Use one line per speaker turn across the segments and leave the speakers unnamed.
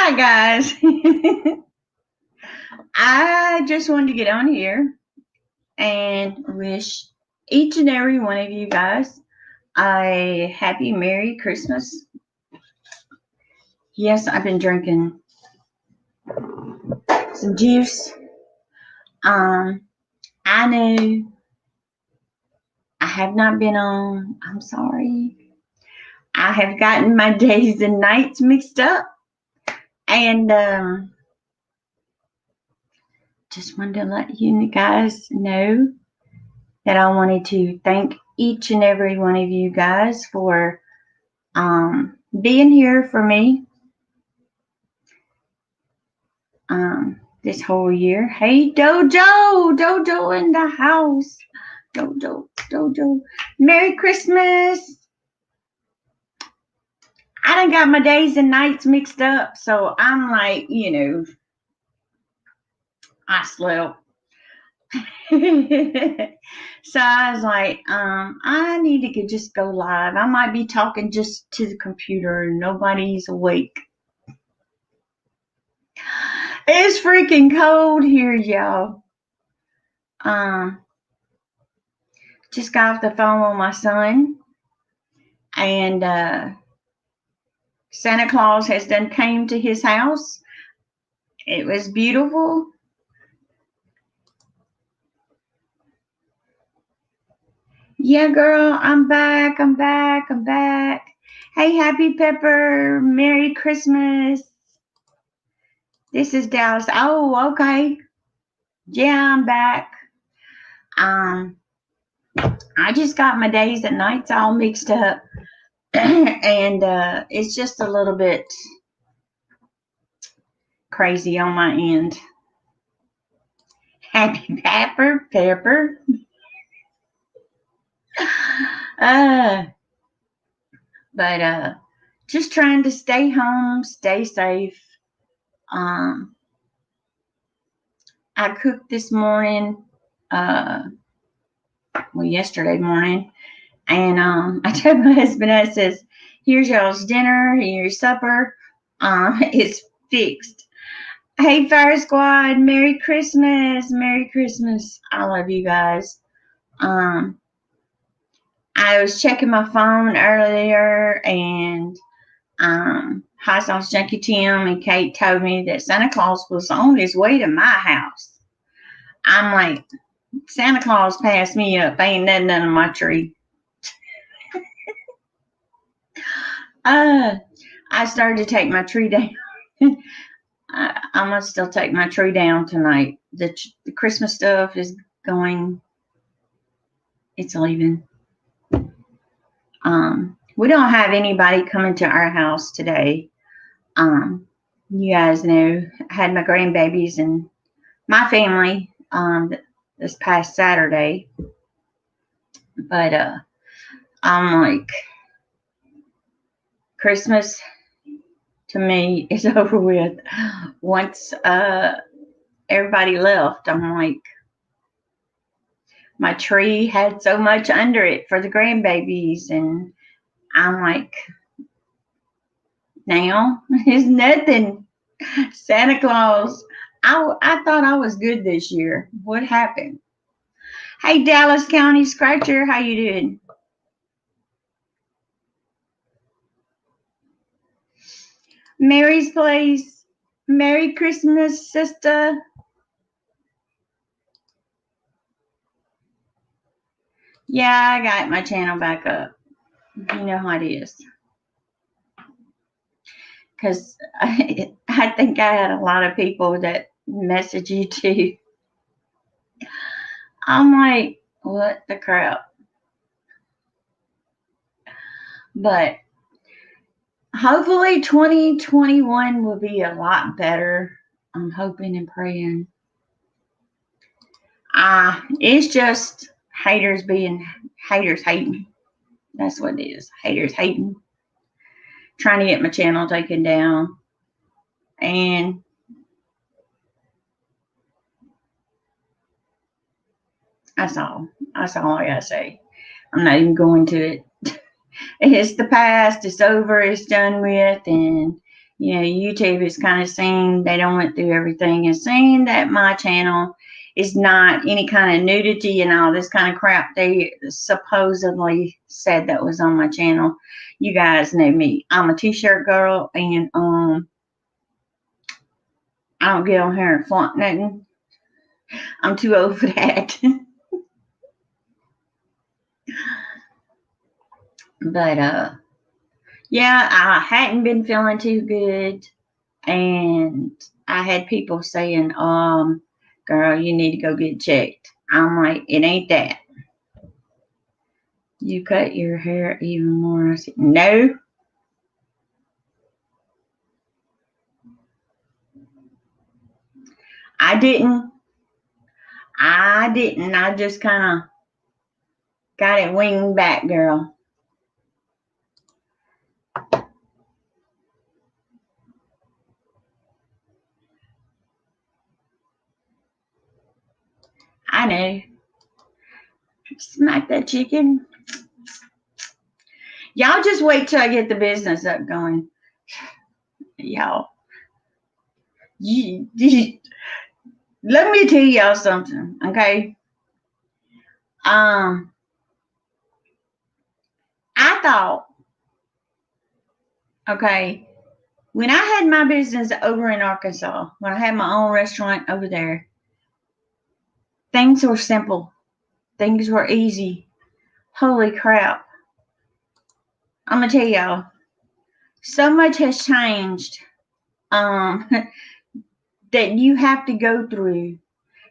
Hi, guys. I just wanted to get on here and wish each and every one of you guys a happy Merry Christmas. Yes, I've been drinking some juice. Um, I know I have not been on. I'm sorry. I have gotten my days and nights mixed up, and just wanted to let you guys know that I wanted to thank each and every one of you guys for being here for me this whole year. Hey, Dojo in the house. Dojo. Merry Christmas. I done got my days and nights mixed up, so I'm like, I slept. So I was like, I need to just go live. I might be talking just to the computer and nobody's awake. It's freaking cold here, y'all. Just got off the phone with my son, and Santa Claus has done came to his house. It was beautiful. Yeah, girl, I'm back. Hey, Happy Pepper, Merry Christmas. This is Dallas. Oh, okay. Yeah, I'm back. I just got my days and nights all mixed up. And it's just a little bit crazy on my end. Happy Pepper. But just trying to stay home, stay safe. I cooked this morning, yesterday morning, and I told my husband, I says, here's y'all's dinner, here's supper. It's fixed. Hey, Fire Squad, Merry Christmas. I love you guys. I was checking my phone earlier, and Hot Sauce Junkie Tim and Kate told me that Santa Claus was on his way to my house. I'm like, Santa Claus passed me up. Ain't nothing under my tree. I started to take my tree down. I'm going to still take my tree down tonight. The Christmas stuff is going, it's leaving. We don't have anybody coming to our house today. You guys know, I had my grandbabies and my family this past Saturday. But I'm like, Christmas to me is over with. Once everybody left, I'm like, my tree had so much under it for the grandbabies, and I'm like, now it's nothing. Santa Claus, I thought I was good this year. What happened? Hey, Dallas County Scratcher, how you doing? Mary's Place, Merry Christmas, sister. Yeah, I got my channel back up. You know how it is. Because I think I had a lot of people that message you too. I'm like, what the crap? But hopefully 2021 will be a lot better. I'm hoping and praying. It's just haters hating. That's what it is. Haters hating. Trying to get my channel taken down. And that's all I gotta say. I'm not even going to it. It's the past. It's over. It's done with. And, YouTube is kind of saying they don't went through everything and saying that my channel is not any kind of nudity and all this kind of crap they supposedly said that was on my channel. You guys know me. I'm a t-shirt girl, and I don't get on here and flaunt nothing. I'm too old for that. But yeah, I hadn't been feeling too good, and I had people saying, girl, you need to go get checked. I'm like, it ain't that. You cut your hair even more. I said, no. I didn't. I just kind of got it winged back, girl. I know. Smack that chicken. Y'all just wait till I get the business up going. Y'all. Let me tell y'all something, okay? I thought, okay, when I had my business over in Arkansas, when I had my own restaurant over there, things were simple. Things were easy. Holy crap. I'm going to tell y'all, so much has changed that you have to go through.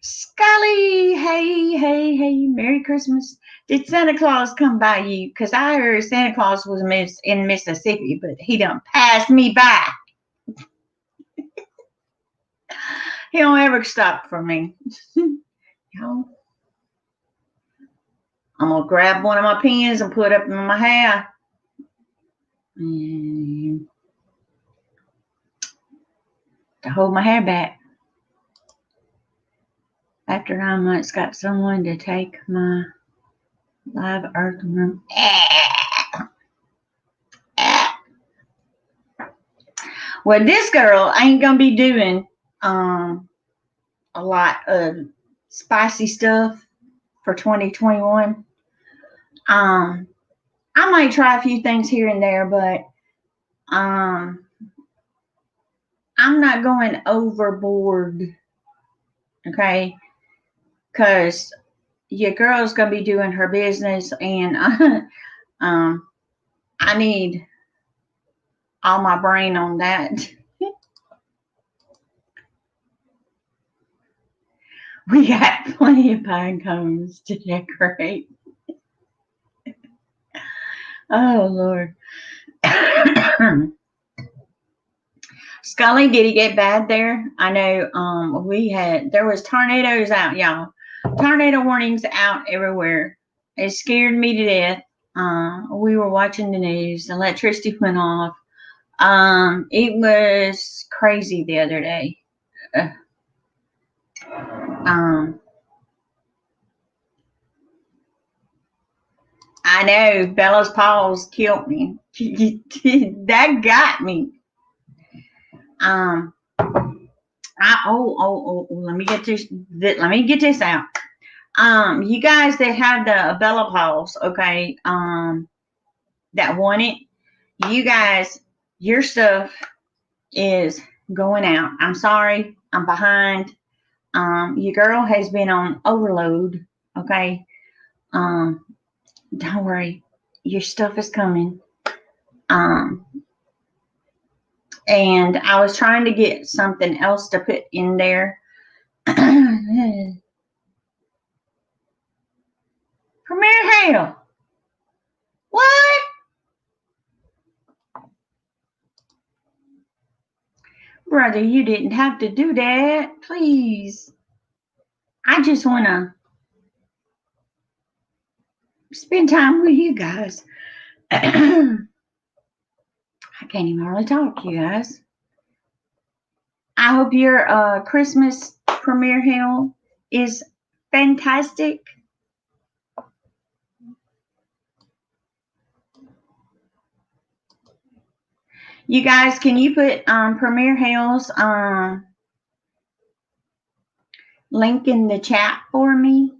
Scully, hey, Merry Christmas. Did Santa Claus come by you? Because I heard Santa Claus was in Mississippi, but he done passed me by. He don't ever stop for me. I'm going to grab one of my pens and put it up in my hair. And to hold my hair back. After 9 months, got someone to take my live earth room. Well, this girl ain't going to be doing a lot of spicy stuff for 2021. I might try a few things here and there, but I'm not going overboard, okay? Because your girl's going to be doing her business, and I need all my brain on that. We got plenty of pine cones to decorate. Oh, Lord. Scully, did it get bad there? I know there was tornadoes out, y'all. Tornado warnings out everywhere. It scared me to death. We were watching the news. Electricity went off. It was crazy the other day. I know Bella's paws killed me. That got me. Let me get this out. You guys that have the Bella paws, okay, that want it, you guys, your stuff is going out. I'm sorry, I'm behind. Your girl has been on overload, okay. Don't worry, your stuff is coming. And I was trying to get something else to put in there. Premier Hale. What? Brother, you didn't have to do that. Please. I just want to spend time with you guys. I can't even hardly talk, you guys. I hope your Christmas Premier Hill is fantastic. You guys, can you put Premier Hill's link in the chat for me?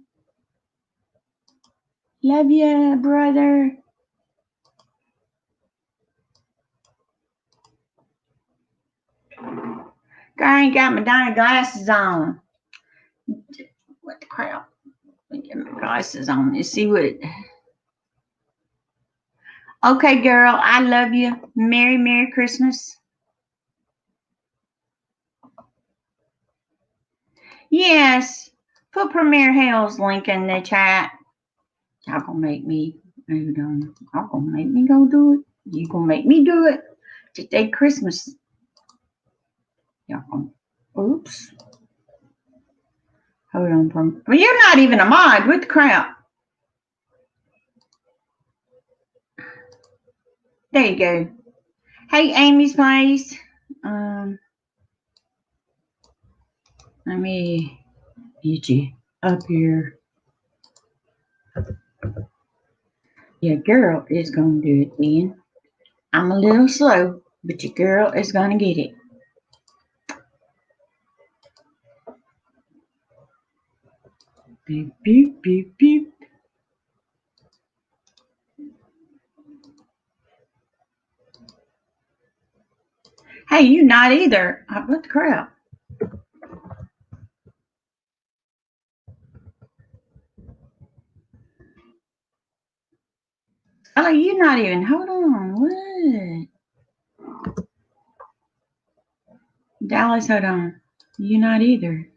Love ya, brother. Girl, I ain't got my darn glasses on. What the crap? Let me get my glasses on and see what. Okay, girl, I love you. Merry Christmas. Yes, put Premier Hill's link in the chat. Y'all gonna make me, y'all gonna make me go do it. You gonna make me do it. Today Christmas. Y'all gonna, oops. Hold on. Well, you're not even a mod. What the crap? There you go. Hey, Amy's Place. Let me get you up here. Your girl is gonna do it then. I'm a little slow, but your girl is gonna get it. Beep, beep, beep, beep. Hey, you not either. What the crap? Oh, you not even. Hold on. What? Dallas, hold on. You not either.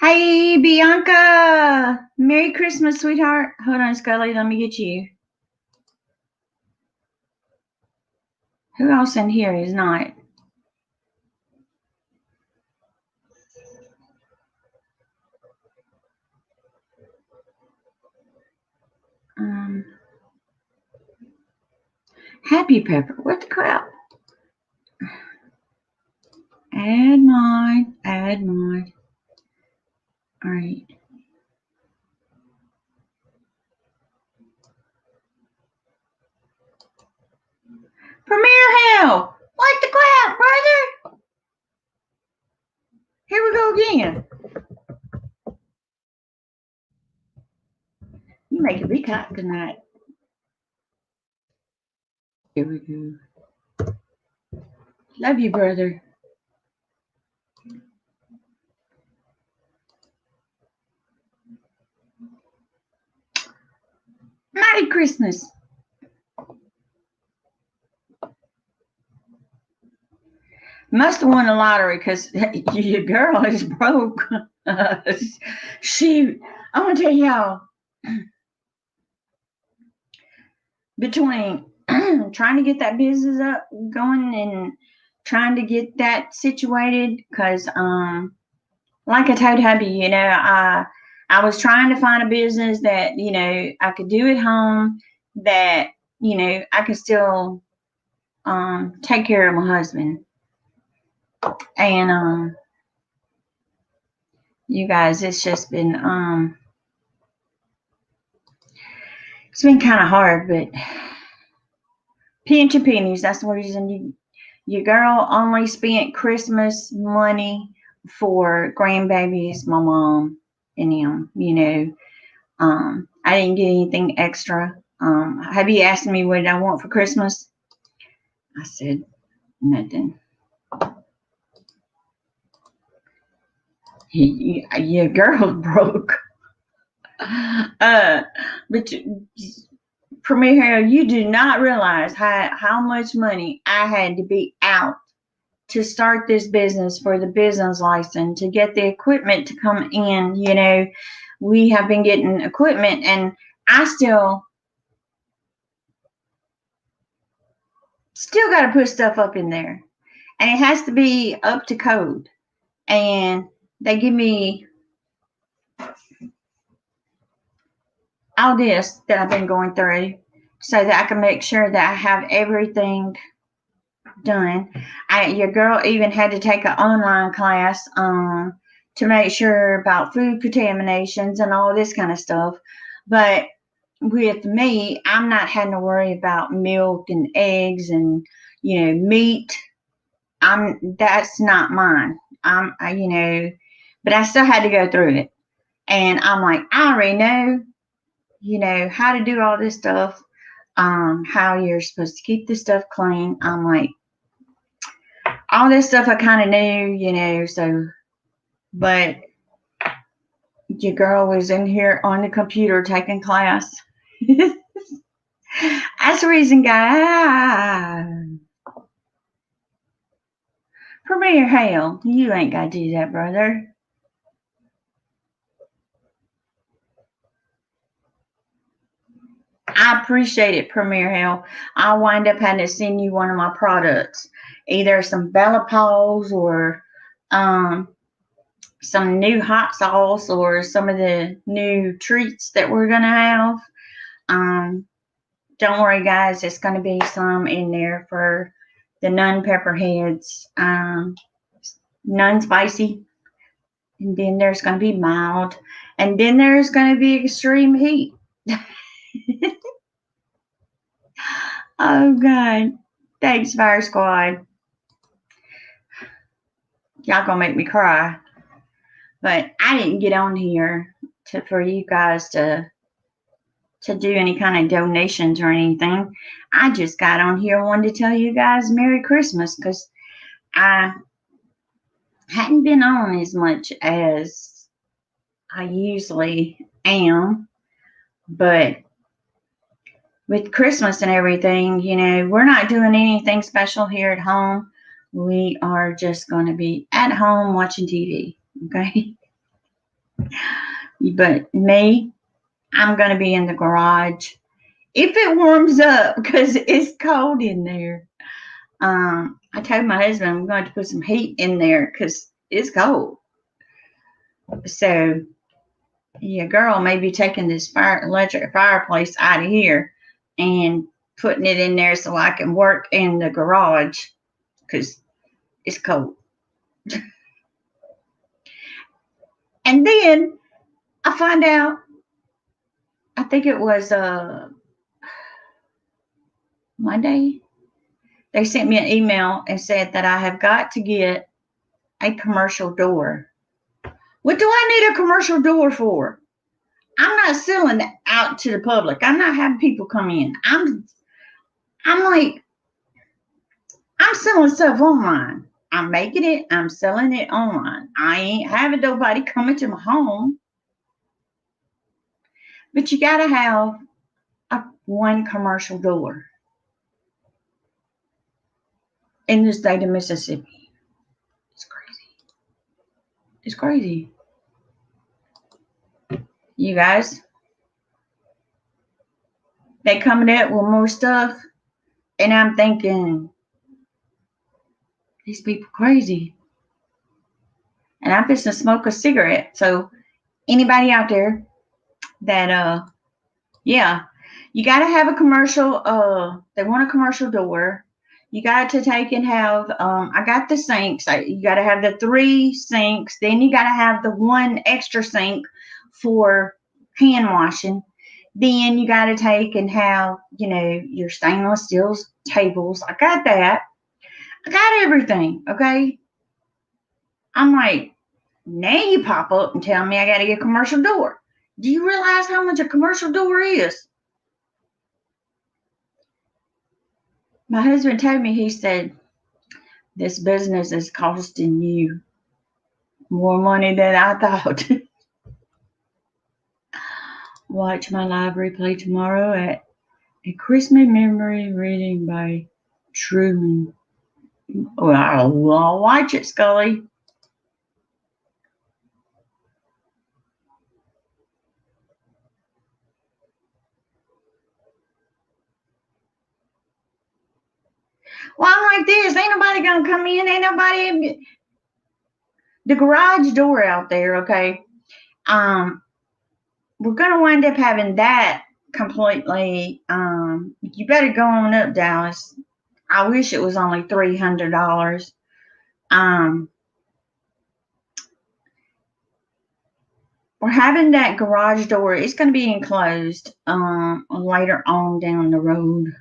Hey, Bianca. Merry Christmas, sweetheart. Hold on, Scully. Let me get you. Who else in here is not? Happy Pepper. What the crap? Add mod. All right. Premier Hill. What the crap, brother? Here we go again. You make a big hot tonight. Here we go. Love you, brother. Merry Christmas. Must have won the lottery because your girl is broke. I'm gonna tell y'all, between trying to get that business up going and trying to get that situated, because like I told hubby, I was trying to find a business that I could do at home, that I could still take care of my husband. And you guys, it's just been it's been kind of hard, but pinch pennies. That's the reason your girl only spent Christmas money for grandbabies, my mom and them. I didn't get anything extra. Have you asked me what I want for Christmas? I said nothing. Your girl broke. But Premier Hair, you do not realize how much money I had to be out to start this business, for the business license, to get the equipment to come in. We have been getting equipment, and I still got to put stuff up in there, and it has to be up to code. And they give me all this that I've been going through so that I can make sure that I have everything done. Your girl even had to take an online class to make sure about food contaminations and all this kind of stuff. But with me, I'm not having to worry about milk and eggs and, meat. That's not mine. But I still had to go through it. And I'm like, I already know, how to do all this stuff, how you're supposed to keep this stuff clean. I'm like, all this stuff I kind of knew, but your girl was in here on the computer taking class. That's the reason, guys. Premier Hale, you ain't got to do that, brother. I appreciate it, Premier Hale. I'll wind up having to send you one of my products, either some Bella Paws or some new hot sauce or some of the new treats that we're going to have. Don't worry, guys. It's going to be some in there for the non-pepperheads, non-spicy. And then there's going to be mild. And then there's going to be extreme heat. Oh, God. Thanks, Fire Squad. Y'all going to make me cry. But I didn't get on here for you guys to do any kind of donations or anything. I just got on here and wanted to tell you guys Merry Christmas because I hadn't been on as much as I usually am. But with Christmas and everything, we're not doing anything special here at home. We are just going to be at home watching TV, okay? But me, I'm going to be in the garage if it warms up because it's cold in there. I told my husband I'm going to put some heat in there because it's cold. So, your girl may be taking this electric fireplace out of here and putting it in there so I can work in the garage because it's cold. And then I find out, I think it was Monday, they sent me an email and said that I have got to get a commercial door. What do I need a commercial door for? I'm not selling it out to the public. I'm not having people come in. I'm like, I'm selling stuff online. I'm making it. I'm selling it online. I ain't having nobody coming to my home. But you got to have one commercial door in the state of Mississippi. It's crazy. It's crazy. You guys, they coming out with more stuff, and I'm thinking, these people crazy. And I'm just to smoke a cigarette. So anybody out there that yeah, you got to have a commercial. They want a commercial door. You got to take and have. I got the sinks. You got to have the 3 sinks. Then you got to have the 1 extra sink for hand washing. Then you got to take and have, your stainless steel tables. I got that. I got everything. Okay. I'm like, now you pop up and tell me I got to get a commercial door. Do you realize how much a commercial door is? My husband told me, he said, this business is costing you more money than I thought. Watch my live replay tomorrow at A Christmas Memory reading by Truman. Well, I'll watch it, Scully. Well, I'm like this. Ain't nobody going to come in. Ain't nobody. The garage door out there, okay? We're going to wind up having that completely. You better go on up, Dallas. I wish it was only $300. we're having that garage door. It's going to be enclosed later on down the road.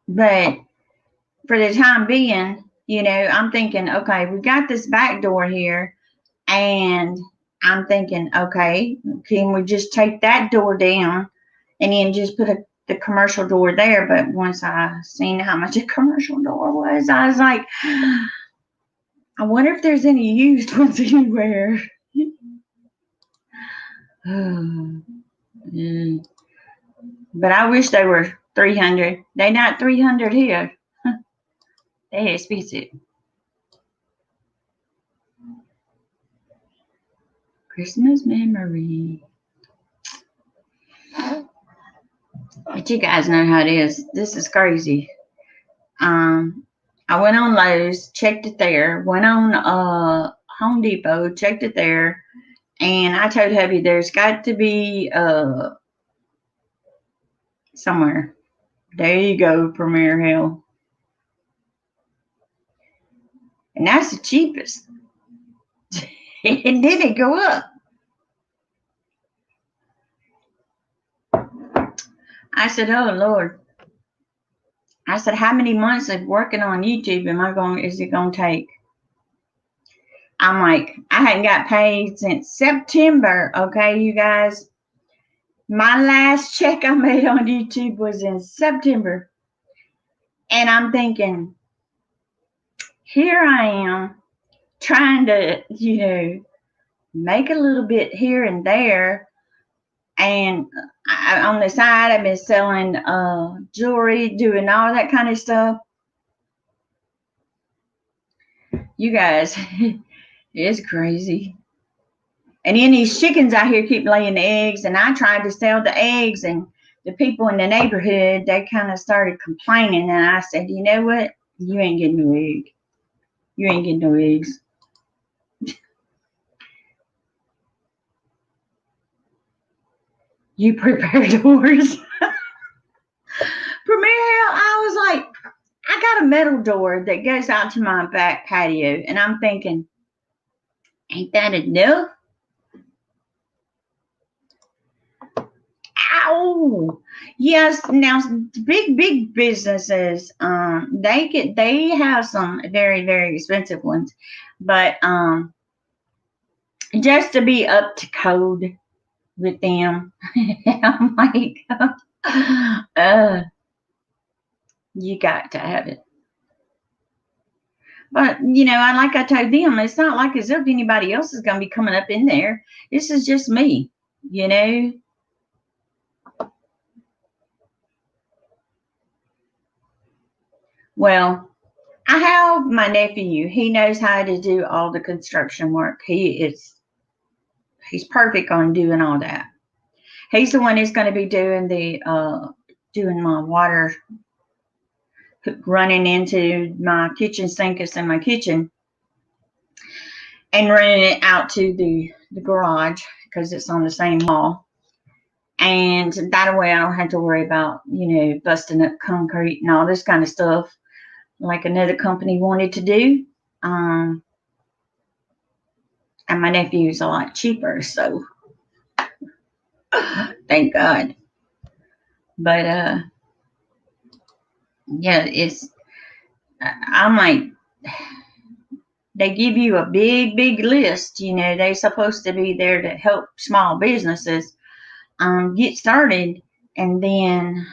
But for the time being, I'm thinking, okay, we got this back door here, and I'm thinking, okay, can we just take that door down and then just put the commercial door there? But once I seen how much a commercial door was, I was like, I wonder if there's any used ones anywhere. But I wish they were 300. They not 300 here. They expensive. Christmas memory. But you guys know how it is. This is crazy. I went on Lowe's, checked it there. Went on Home Depot, checked it there. And I told hubby there's got to be somewhere. There you go, Premier Hill. And that's the cheapest. And then it go up. I said, oh Lord. I said, how many months of working on YouTube is it gonna take? I'm like, I hadn't got paid since September, okay, you guys. My last check I made on YouTube was in September. And I'm thinking, here I am trying to, make a little bit here and there. And on the side, I've been selling jewelry, doing all that kind of stuff. You guys, it's crazy. And then these chickens out here keep laying eggs, and I tried to sell the eggs, and the people in the neighborhood, they kind of started complaining, and I said, you know what? You ain't getting no egg. You ain't getting no eggs. You prepare doors. Premier Hill, I was like, I got a metal door that goes out to my back patio, and I'm thinking, ain't that enough? Ow! Yes, now big businesses, they have some very, very expensive ones, but just to be up to code with them, I'm like, you got to have it. But I told them, it's not like as if anybody else is going to be coming up in there. This is just me, Well, I have my nephew. He knows how to do all the construction work. He's perfect on doing all that. He's the one that's going to be doing doing my water running into my kitchen sink that's in my kitchen and running it out to the garage because it's on the same wall. And that way I don't have to worry about, busting up concrete and all this kind of stuff like another company wanted to do. And my nephew's a lot cheaper, so thank God. But yeah, I'm like, they give you a big list. They're supposed to be there to help small businesses get started. And then,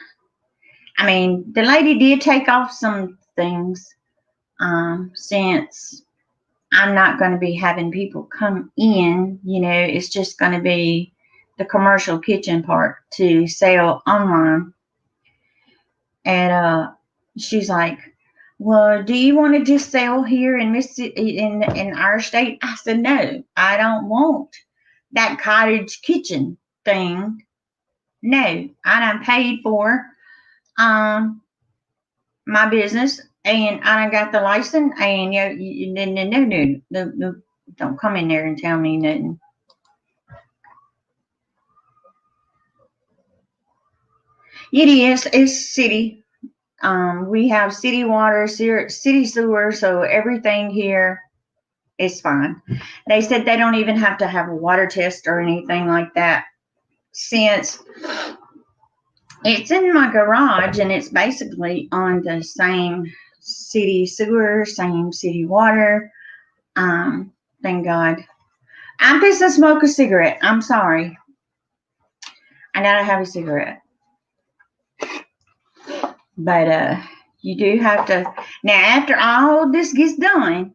the lady did take off some things since I'm not going to be having people come in. It's just going to be the commercial kitchen part to sell online. And she's like, well, do you want to just sell here in Mississippi, in our state? I said, no, I don't want that cottage kitchen thing. No, I done paid for my business, and I done got the license, and no, don't come in there and tell me nothing. It's city. We have city water, city sewer, so everything here it's fine. They said they don't even have to have a water test or anything like that, since it's in my garage and it's basically on the same city sewer, same city water. Thank God. I'm just to smoke a cigarette. I'm sorry. I gotta have a cigarette. But you do have to. Now, after all this gets done,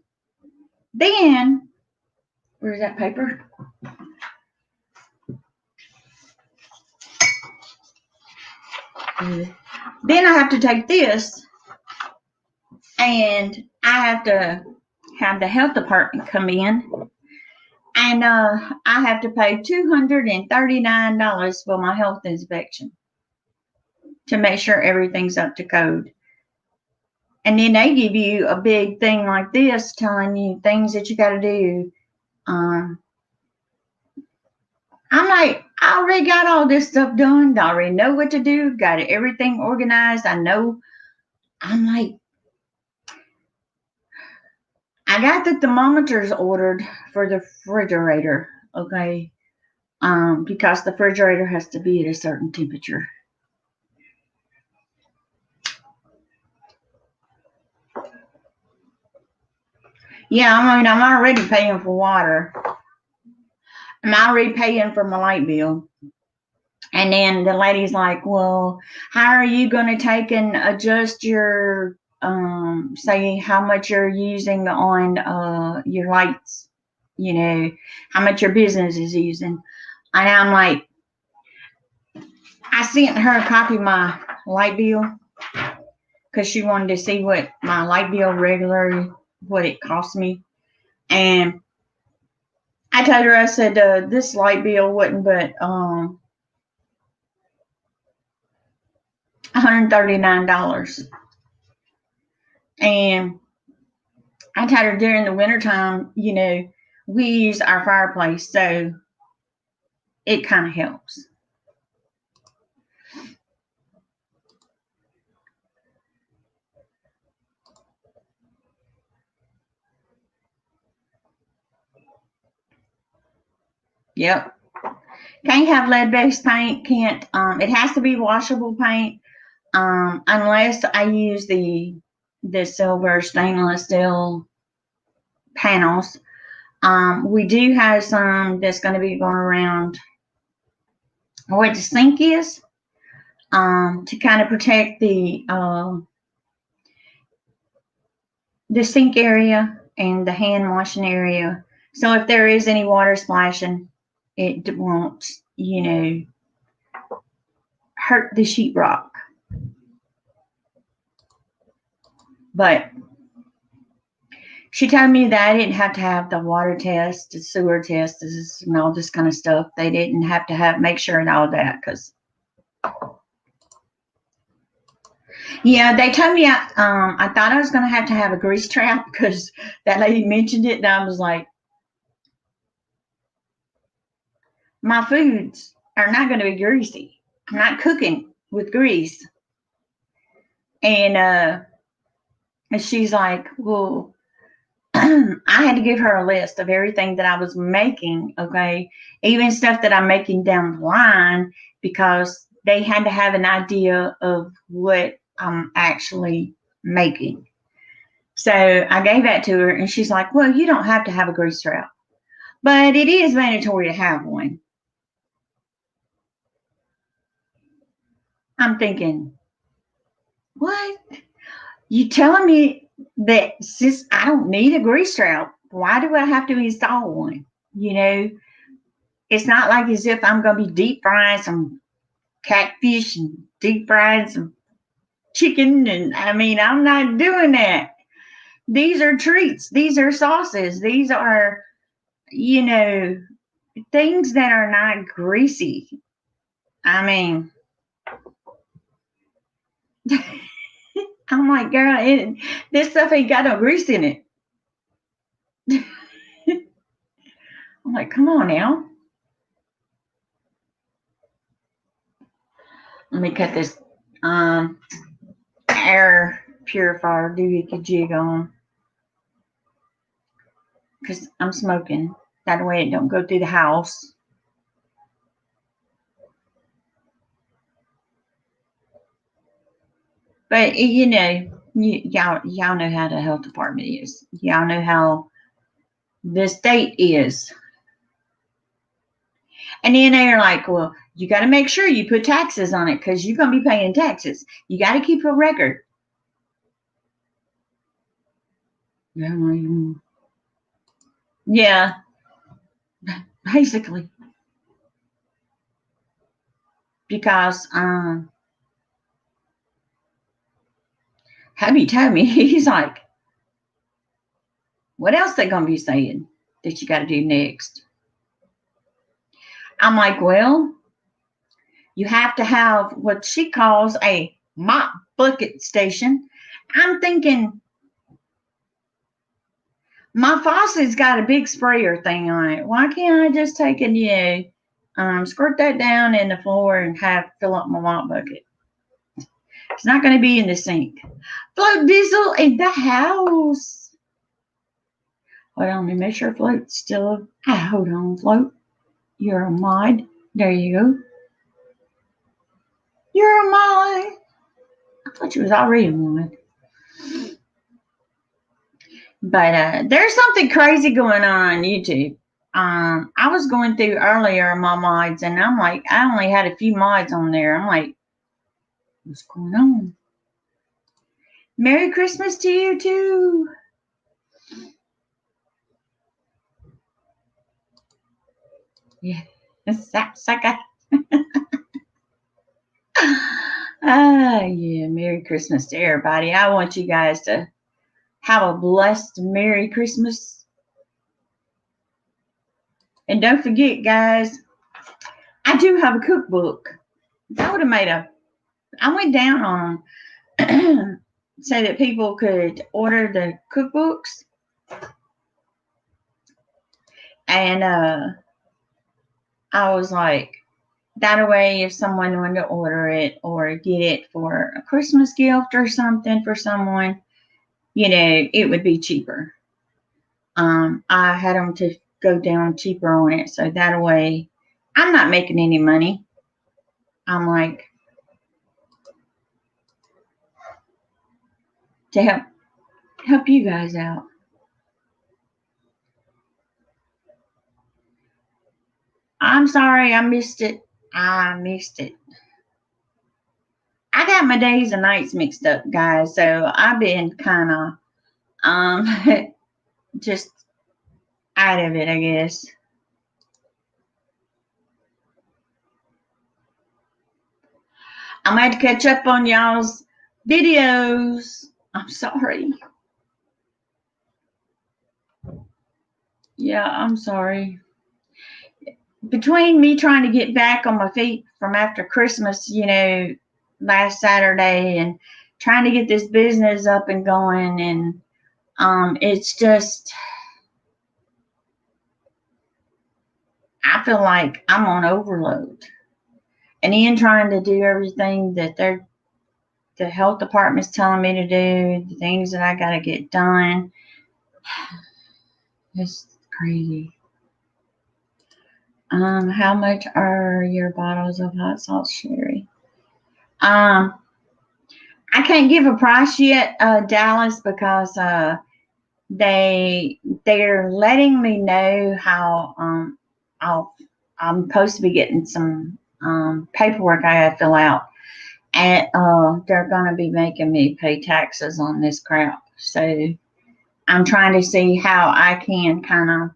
then where's that paper? Then I have to take this, and I have to have the health department come in, and I have to pay $239 for my health inspection to make sure everything's up to code. And then they give you a big thing like this telling you things that you got to do. I'm like, I already got all this stuff done. I already know what to do. Got everything organized. I know. I'm like, I got the thermometers ordered for the refrigerator, okay? Because the refrigerator has to be at a certain temperature. Yeah, I mean, I'm already paying for water. I'm already paying for my light bill. And then the lady's like, well, how are you going to take and adjust your, say how much you're using on your lights, you know, how much your business is using. And I'm like, I sent her a copy of my light bill because she wanted to see what my light bill regularly, what it cost me. And I told her, I said, this light bill wasn't but $139. And I told her during the wintertime, you know, we use our fireplace, so it kind of helps. Yep. Can't have lead-based paint. Can't. It has to be washable paint. Unless I use the silver stainless steel panels. We do have some that's going to be going around where the sink is, to kind of protect the sink area and the hand washing area. So if there is any water splashing, it won't, you know, hurt the sheetrock. But she told me that I didn't have to have the water test, the sewer test, and all this kind of stuff. They didn't have to make sure and all that, because yeah, they told me I thought I was going to have a grease trap because that lady mentioned it, and I was like, my foods are not going to be greasy. I'm not cooking with grease. And she's like, well, I had to give her a list of everything that I was making, okay? Even stuff that I'm making down the line, because they had to have an idea of what I'm actually making. So I gave that to her, and she's like, well, you don't have to have a grease trap, but it is mandatory to have one. I'm thinking, what? You telling me that since I don't need a grease trap, why do I have to install one? You know, it's not like as if I'm going to be deep frying some catfish and deep frying some chicken. And I mean, I'm not doing that. These are treats. These are sauces. These are, you know, things that are not greasy. I mean, I'm like, girl, this stuff ain't got no grease in it. I'm like, come on now. Let me cut this air purifier doohickey jig on. because I'm smoking. That way it don't go through the house. But y'all know how the health department is. Y'all know how the state is. And then they're like, well, you got to make sure you put taxes on it because you're going to be paying taxes. You got to keep a record. Yeah, basically. Because hubby told me, he's like, what else they going to be saying that you got to do next? I'm like, well, you have to have what she calls a mop bucket station. I'm thinking, my faucet's got a big sprayer thing on it. Why can't I just take it, squirt that down in the floor and fill up my mop bucket? It's not going to be in the sink. Float diesel in the house. Hold on, let me make sure Float's still. Hold on, Float. You're a mod. There you go. You're a mod. I thought you was already a mod. But there's something crazy going on YouTube. I was going through earlier my mods, and I'm like, I only had a few mods on there. I'm like, what's going on? Merry Christmas to you too. Yeah, sucker. Yeah, Merry Christmas to everybody. I want you guys to have a blessed Merry Christmas. And don't forget, guys, I do have a cookbook. I would have I went down on so that people could order the cookbooks. And I was like, that way, if someone wanted to order it or get it for a Christmas gift or something for someone, it would be cheaper. I had them to go down cheaper on it. So that way, I'm not making any money. I'm like, to help you guys out. I'm sorry, I missed it. I got my days and nights mixed up, guys. So I've been kind of just out of it, I guess. I'm going to catch up on y'all's videos. I'm sorry. Yeah, I'm sorry. Between me trying to get back on my feet from after Christmas, last Saturday, and trying to get this business up and going, and it's just, I feel like I'm on overload. And then trying to do everything that the health department's telling me to do, the things that I got to get done. It's crazy. How much are your bottles of hot sauce sherry? I can't give a price yet, Dallas, because they're letting me know how I'm supposed to be getting some paperwork I gotta fill out, and they're gonna be making me pay taxes on this crap. So I'm trying to see how I can kind of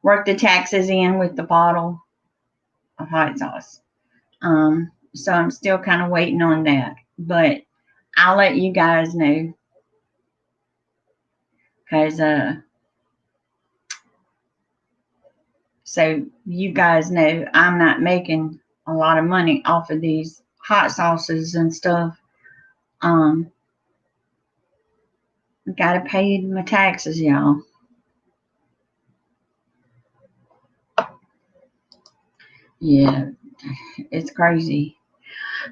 work the taxes in with the bottle of hot sauce. So I'm still kind of waiting on that, but I'll let you guys know, because so you guys know I'm not making a lot of money off of these hot sauces and stuff. Gotta pay my taxes, y'all. Yeah, it's crazy.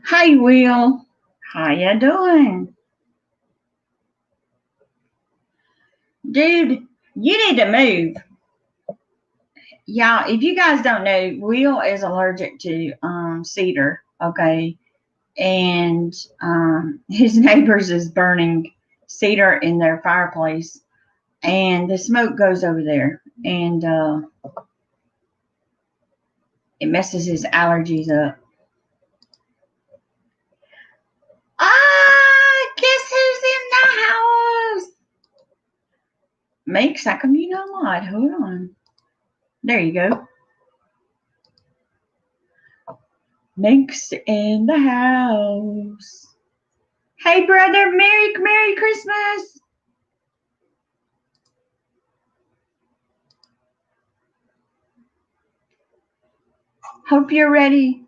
Hey, Will, how you doing? Dude, you need to move. Yeah, if you guys don't know, Will is allergic to cedar, okay? And his neighbors is burning cedar in their fireplace, and the smoke goes over there, and it messes his allergies up. Ah, guess who's in the house? Makes, how come you know what? Hold on. There you go. Nick's in the house. Hey, brother, Merry Christmas. Hope you're ready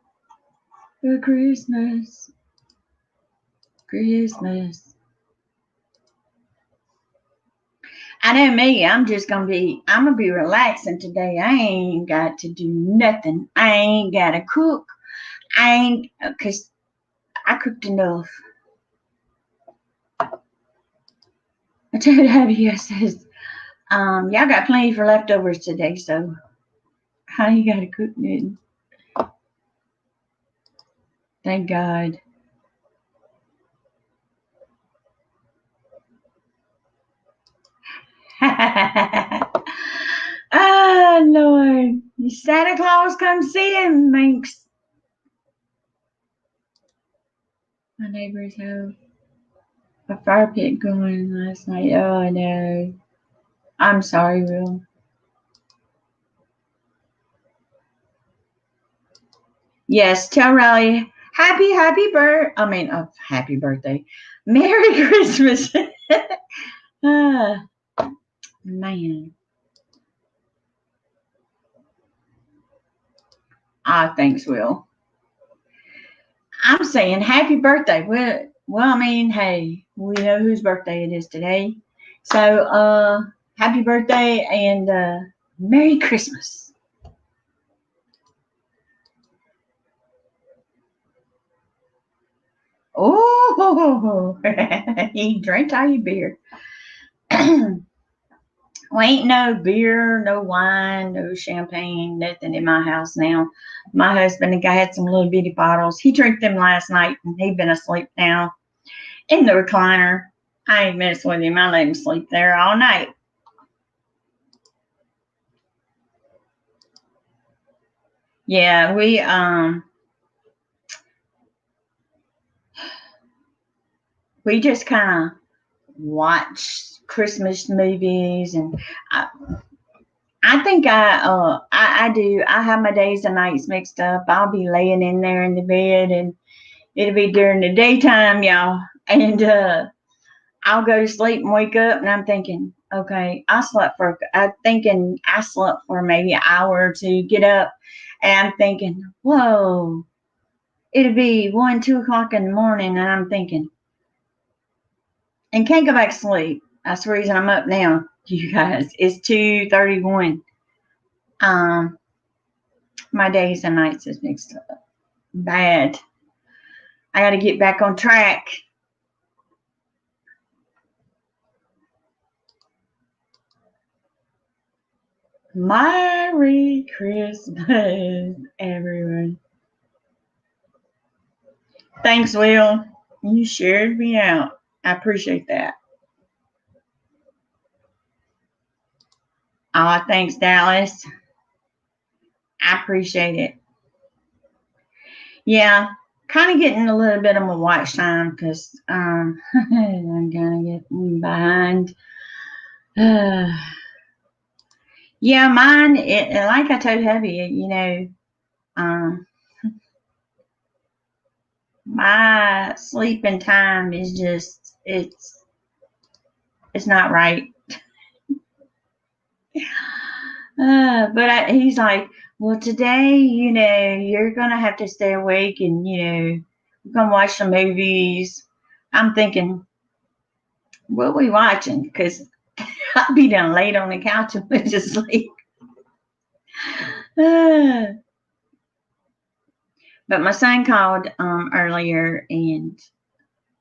for Christmas. Christmas. I know me, I'm gonna be relaxing today. I ain't got to do nothing. I ain't gotta cook. Cause I cooked enough. I told Abby, I says, y'all got plenty for leftovers today, so how you gotta cook nothing? Thank God. Oh Lord, Santa Claus come see him, Minx. My neighbors have a fire pit going last night. Oh no. I'm sorry, Will. Yes, tell Riley happy birthday. Merry Christmas. Ah, man. Ah, thanks, Will. I'm saying happy birthday. Well, I mean, hey, we know whose birthday it is today. So, happy birthday and Merry Christmas. Oh, you drink all your beer. Well, ain't no beer, no wine, no champagne, nothing in my house now. My husband had some little bitty bottles. He drank them last night and he been asleep now in the recliner. I ain't messing with him. I let him sleep there all night. Yeah, we just kind of watch Christmas movies, and I think I do. I have my days and nights mixed up. I'll be laying in there in the bed, and it'll be during the daytime, y'all, and I'll go to sleep and wake up, and I'm thinking, okay, I'm thinking I slept for maybe an hour or two. Get up, and I'm thinking, whoa, it'll be 1, 2 o'clock in the morning, and I'm thinking, and can't go back to sleep. That's the reason I'm up now, you guys. It's 2:31. Um, my days and nights is mixed up. Bad. I got to get back on track. Merry Christmas, everyone. Thanks, Will. You shared me out. I appreciate that. Oh, thanks, Dallas. I appreciate it. Yeah, kind of getting a little bit of my watch time because I'm kind of getting behind. Yeah, mine. Like I told Hubby, um, my sleeping time is just it's not right. He's like, well, today, you're gonna have to stay awake, and we're gonna watch some movies. I'm thinking, what are we watching? Because I'll be down late on the couch and put to sleep. But my son called earlier, and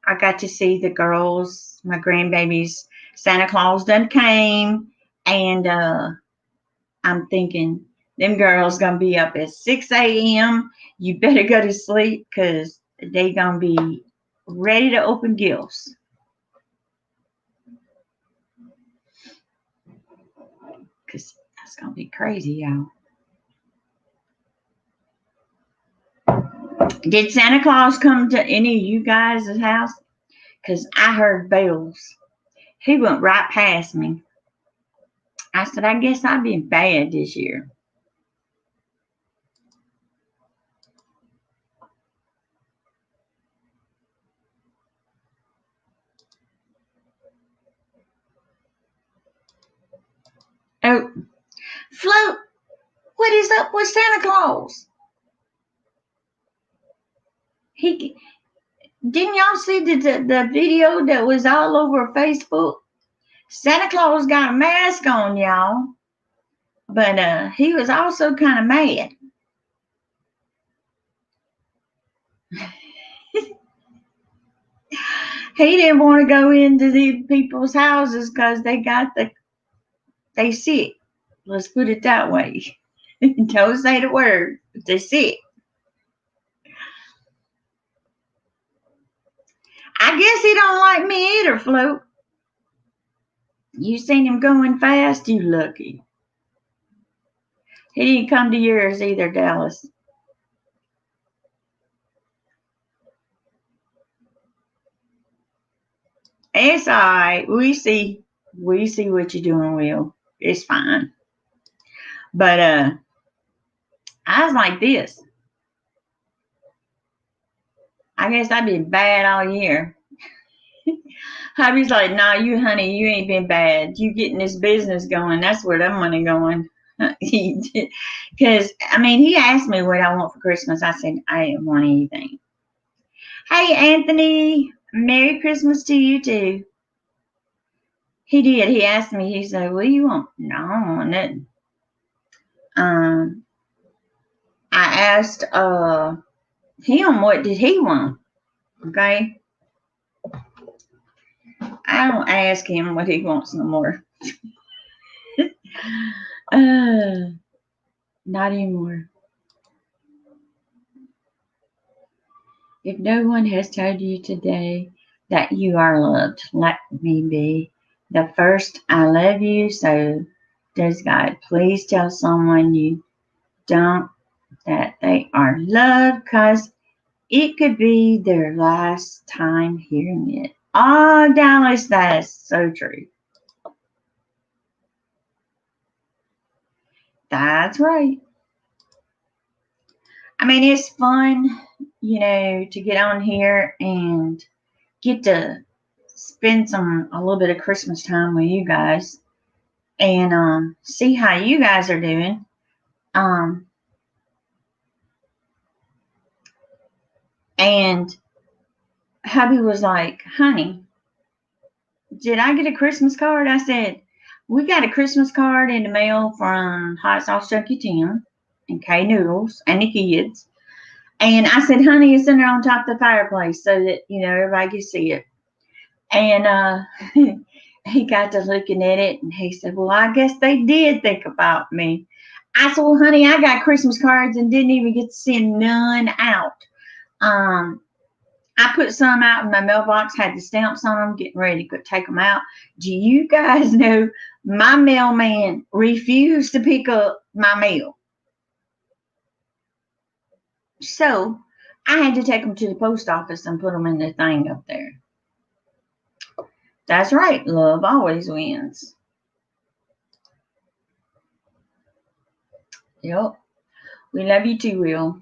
I got to see the girls, my grandbabies. Santa Claus done came, and I'm thinking Them girls gonna be up at 6 a.m. You better go to sleep because they gonna be ready to open gifts. Because that's gonna be crazy, y'all. Did Santa Claus come to any of you guys' house? Because I heard bells. He went right past me. I said, I guess I've been bad this year. Oh, Float, what is up with Santa Claus? He didn't y'all see the video that was all over Facebook? Santa Claus got a mask on, y'all. But he was also kind of mad. He didn't want to go into the people's houses because they sick. Let's put it that way. Don't say the word, but they sick. I guess he don't like me either, Float. You seen him going fast? You lucky. He didn't come to yours either, Dallas. It's all right. We see what you're doing, Will. It's fine. But I was like this. I guess I've been bad all year. Hubby's like, nah, honey, you ain't been bad. You getting this business going. That's where that money going. Because, I mean, he asked me what I want for Christmas. I said, I didn't want anything. Hey, Anthony, Merry Christmas to you, too. He did. He asked me, he said, what do you want? No, I don't want nothing. I asked him what did he want. Okay. I don't ask him what he wants no more. Not anymore. If no one has told you today that you are loved, let me be the first. I love you, so does God. Please tell someone you don't that they are loved, because it could be their last time hearing it. Oh, Dallas, that is so true. That's right. I mean, it's fun, to get on here and get to spend a little bit of Christmas time with you guys and see how you guys are doing. And hubby was like, honey, did I get a Christmas card? I said, we got a Christmas card in the mail from Hot Sauce Junkie Tim and K Noodles and the kids. And I said, honey, it's in there on top of the fireplace so that, everybody can see it. And he got to looking at it and he said, well, I guess they did think about me. I said, well, honey, I got Christmas cards and didn't even get to send none out. I put some out in my mailbox, had the stamps on them, getting ready to take them out. Do you guys know my mailman refused to pick up my mail? So I had to take them to the post office and put them in the thing up there. That's right. Love always wins. Yep. We love you too, Will.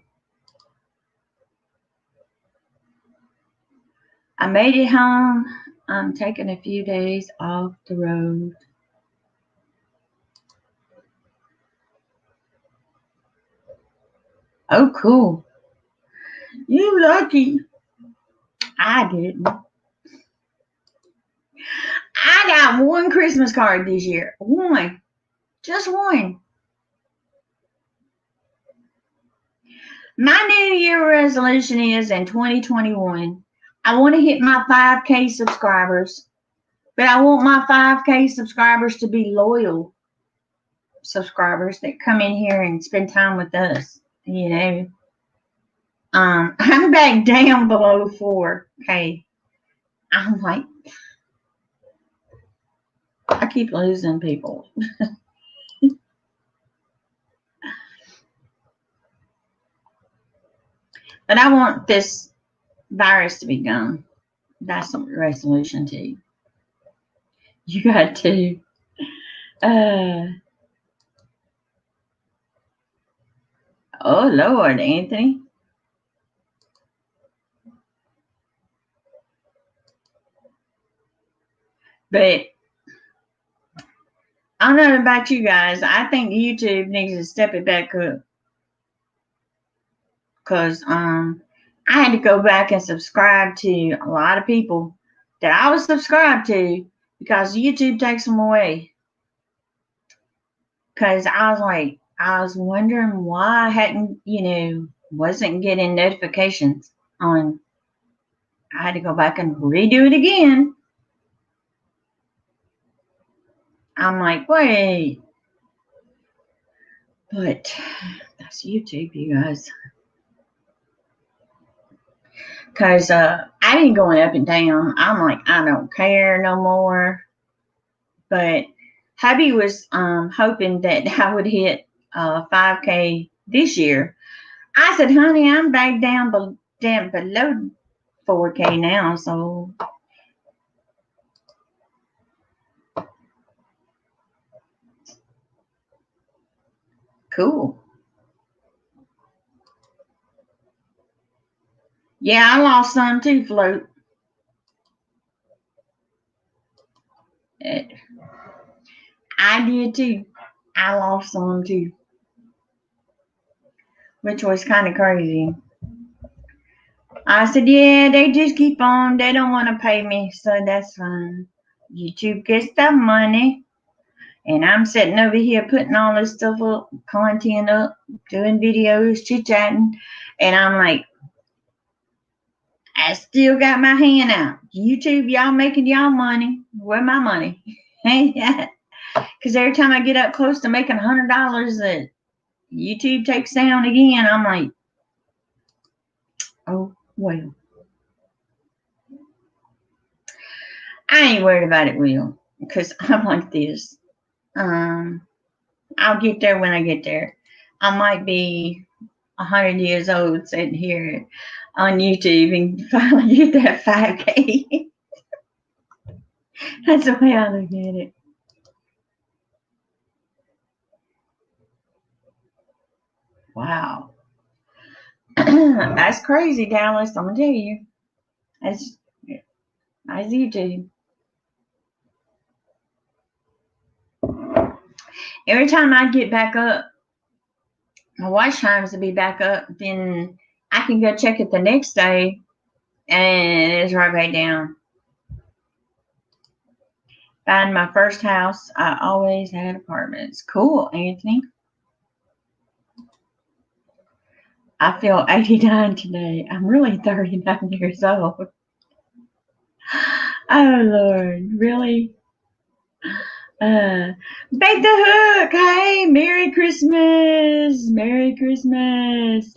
I made it home. I'm taking a few days off the road. Oh, cool. You lucky. I didn't. I got one Christmas card this year. One. Just one. My New Year resolution is in 2021. I want to hit my 5K subscribers, but I want my 5K subscribers to be loyal. subscribers that come in here and spend time with us. You know, I'm back down below 4K. I'm like, I keep losing people. But I want this virus to be gone. That's the resolution too. You got to. Oh Lord, Anthony. But I don't know about you guys. I think YouTube needs to step it back up. Because I had to go back and subscribe to a lot of people that I was subscribed to because YouTube takes them away. Because I was wondering why I hadn't, wasn't getting notifications on. I had to go back and redo it again. I'm like, wait. But that's YouTube, you guys. Because I've been going up and down. I'm like, I don't care no more. But hubby was hoping that I would hit 5K this year. I said, honey, I'm back down below 4K now. So cool. Yeah, I lost some too, Float. I did too. I lost some too, which was kind of crazy. I said, yeah, they just keep on. They don't want to pay me, so that's fine. YouTube gets the money. And I'm sitting over here putting all this stuff up, content up, doing videos, chit-chatting. And I'm like, I still got my hand out. YouTube, y'all making y'all money. Where my money? Because every time I get up close to making $100 that YouTube takes down again, I'm like, oh, well. I ain't worried about it, Will, because I'm like this. I'll get there when I get there. I might be 100 years old sitting here on YouTube and finally get that 5K. That's the way I look at it. Wow. That's crazy, Dallas. I'm going to tell you. That's YouTube. Every time I get back up, my watch times will be back up, then I can go check it the next day, and it's right back down. Buying my first house, I always had apartments. Cool, Anthony. I feel 89 today. I'm really 39 years old. Oh, Lord. Really? Bake the Hook. Hey, Merry Christmas. Merry Christmas.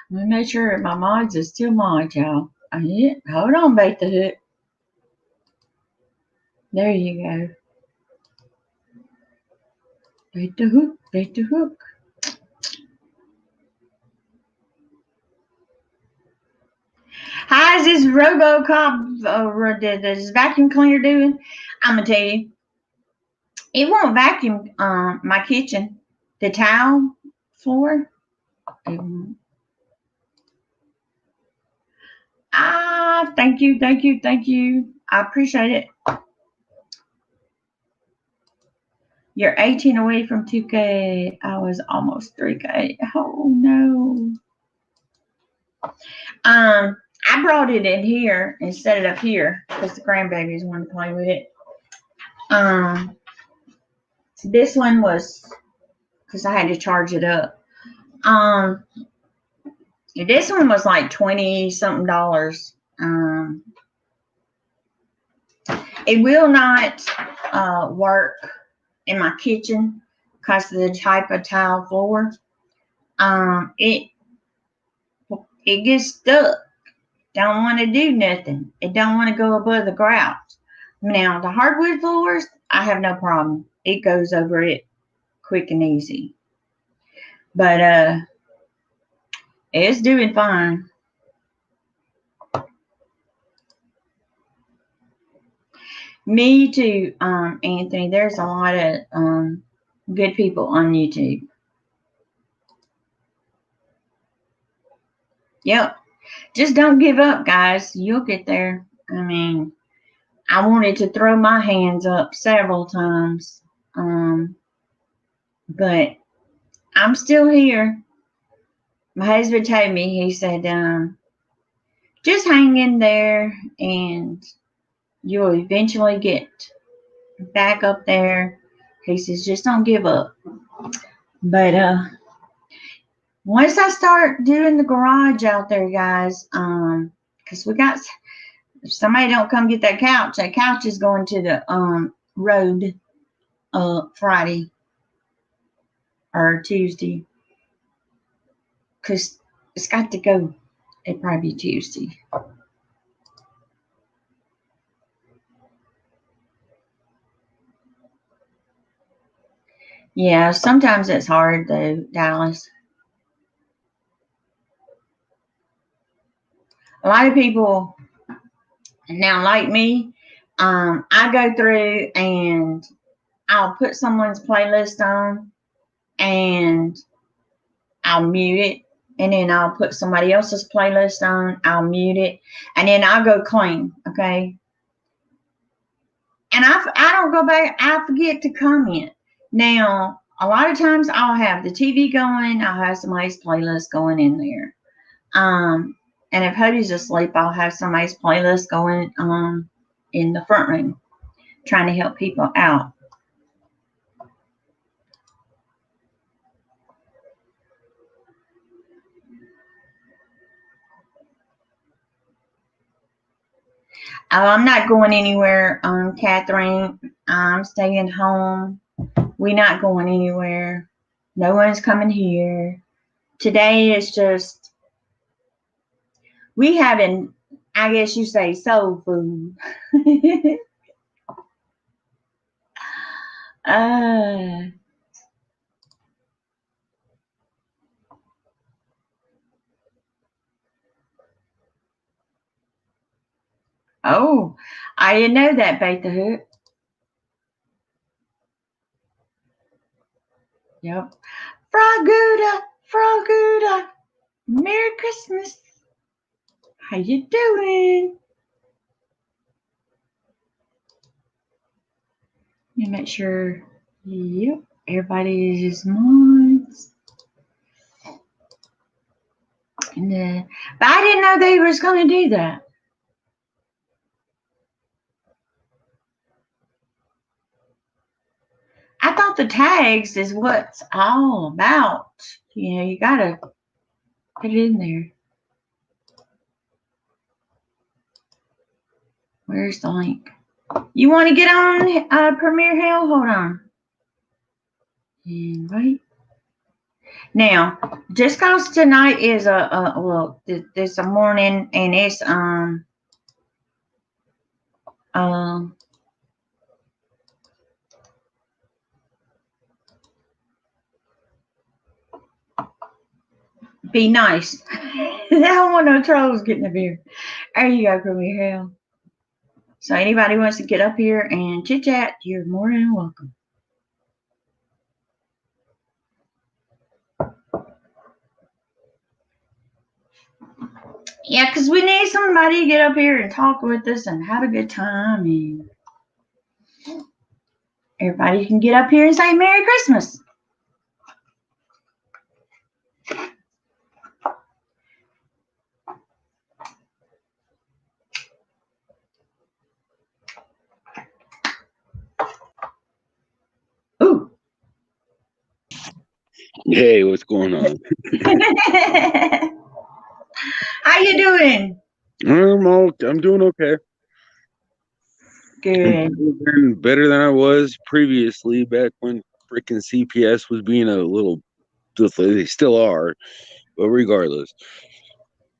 Let me make sure my mods are still mods, y'all. Hold on, Bake the Hook. There you go. Bake the Hook. Bake the Hook. How's this RoboCop, this vacuum cleaner doing? I'm going to tell you. It won't vacuum my kitchen, the tile floor. Thank you, thank you, thank you. I appreciate it. You're 18 away from 2K. I was almost 3K. Oh no. I brought it in here and set it up here because the grandbabies wanted to play with it. This one was because I had to charge it up. This one was like $20-something. It will not work in my kitchen because of the type of tile floor. It gets stuck. Don't want to do nothing. It don't want to go above the grout. Now the hardwood floors, I have no problem. It goes over it quick and easy. But it's doing fine. Me too, Anthony. There's a lot of good people on YouTube. Yep. Just don't give up, guys. You'll get there. I mean, I wanted to throw my hands up several times. But I'm still here. My husband told me, he said, just hang in there and you'll eventually get back up there. He says, just don't give up. But once I start doing the garage out there, guys, because if somebody don't come get that couch is going to the road Friday or Tuesday, because it's got to go. It'd probably be Tuesday. Yeah, sometimes it's hard though, Dallas. A lot of people now, like me, I go through and I'll put someone's playlist on and I'll mute it, and then I'll put somebody else's playlist on, I'll mute it, and then I'll go clean, okay? And I don't go back, I forget to comment. Now, a lot of times I'll have the TV going, I'll have somebody's playlist going in there. And if Hoodie's asleep, I'll have somebody's playlist going in the front room, trying to help people out. I'm not going anywhere, Catherine. I'm staying home. We're not going anywhere. No one's coming here. Today is just, we having, I guess you say, soul food. Oh, I didn't know that, Bait the Hook. Yep. Froguda, Merry Christmas. How you doing? Let me make sure. Yep, everybody is mods. But I didn't know they was going to do that. I thought the tags is what's all about. You know, you got to put it in there. Where's the link? You want to get on Premier Hell? Hold on. Invite. Now, just cause tonight is there's a morning and it's be nice. I don't want no trolls getting up here. There you go, Premier Hell. So anybody wants to get up here and chit chat, you're more than welcome. Yeah, because we need somebody to get up here and talk with us and have a good time. And everybody can get up here and say Merry Christmas. Ooh.
Hey, what's going on?
How you doing?
I'm doing okay.
Good.
I'm better than I was previously, back when freaking CPS was being a little. They still are, but regardless.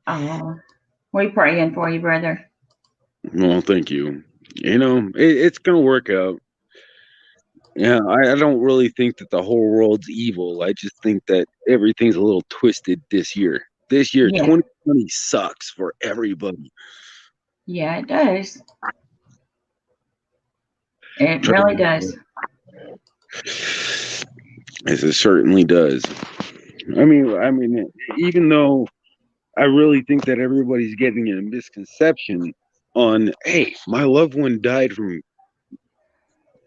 Oh, we praying for you, brother.
Well, thank you. It's gonna work out. Yeah, I don't really think that the whole world's evil. I just think that everything's a little twisted this year. This year,
Yeah,
2020 sucks for everybody.
yeah, it does. It really does.
As it certainly does. I mean, even though I really think that everybody's getting a misconception on, hey, my loved one died from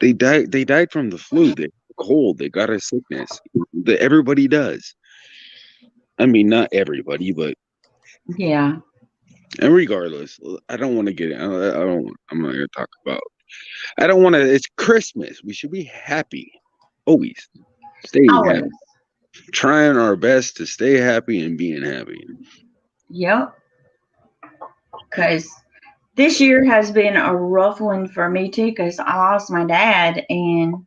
they died from the flu, the cold, they got a sickness. That everybody does. I mean, not everybody, but
Yeah.
and regardless, I don't want to get. I don't. I'm not gonna talk about. I don't want to. It's Christmas. We should be happy. Always staying happy.
Always.
Trying our best to stay happy and being happy.
Yep. Because this year has been a rough one for me too. Because I lost my dad, and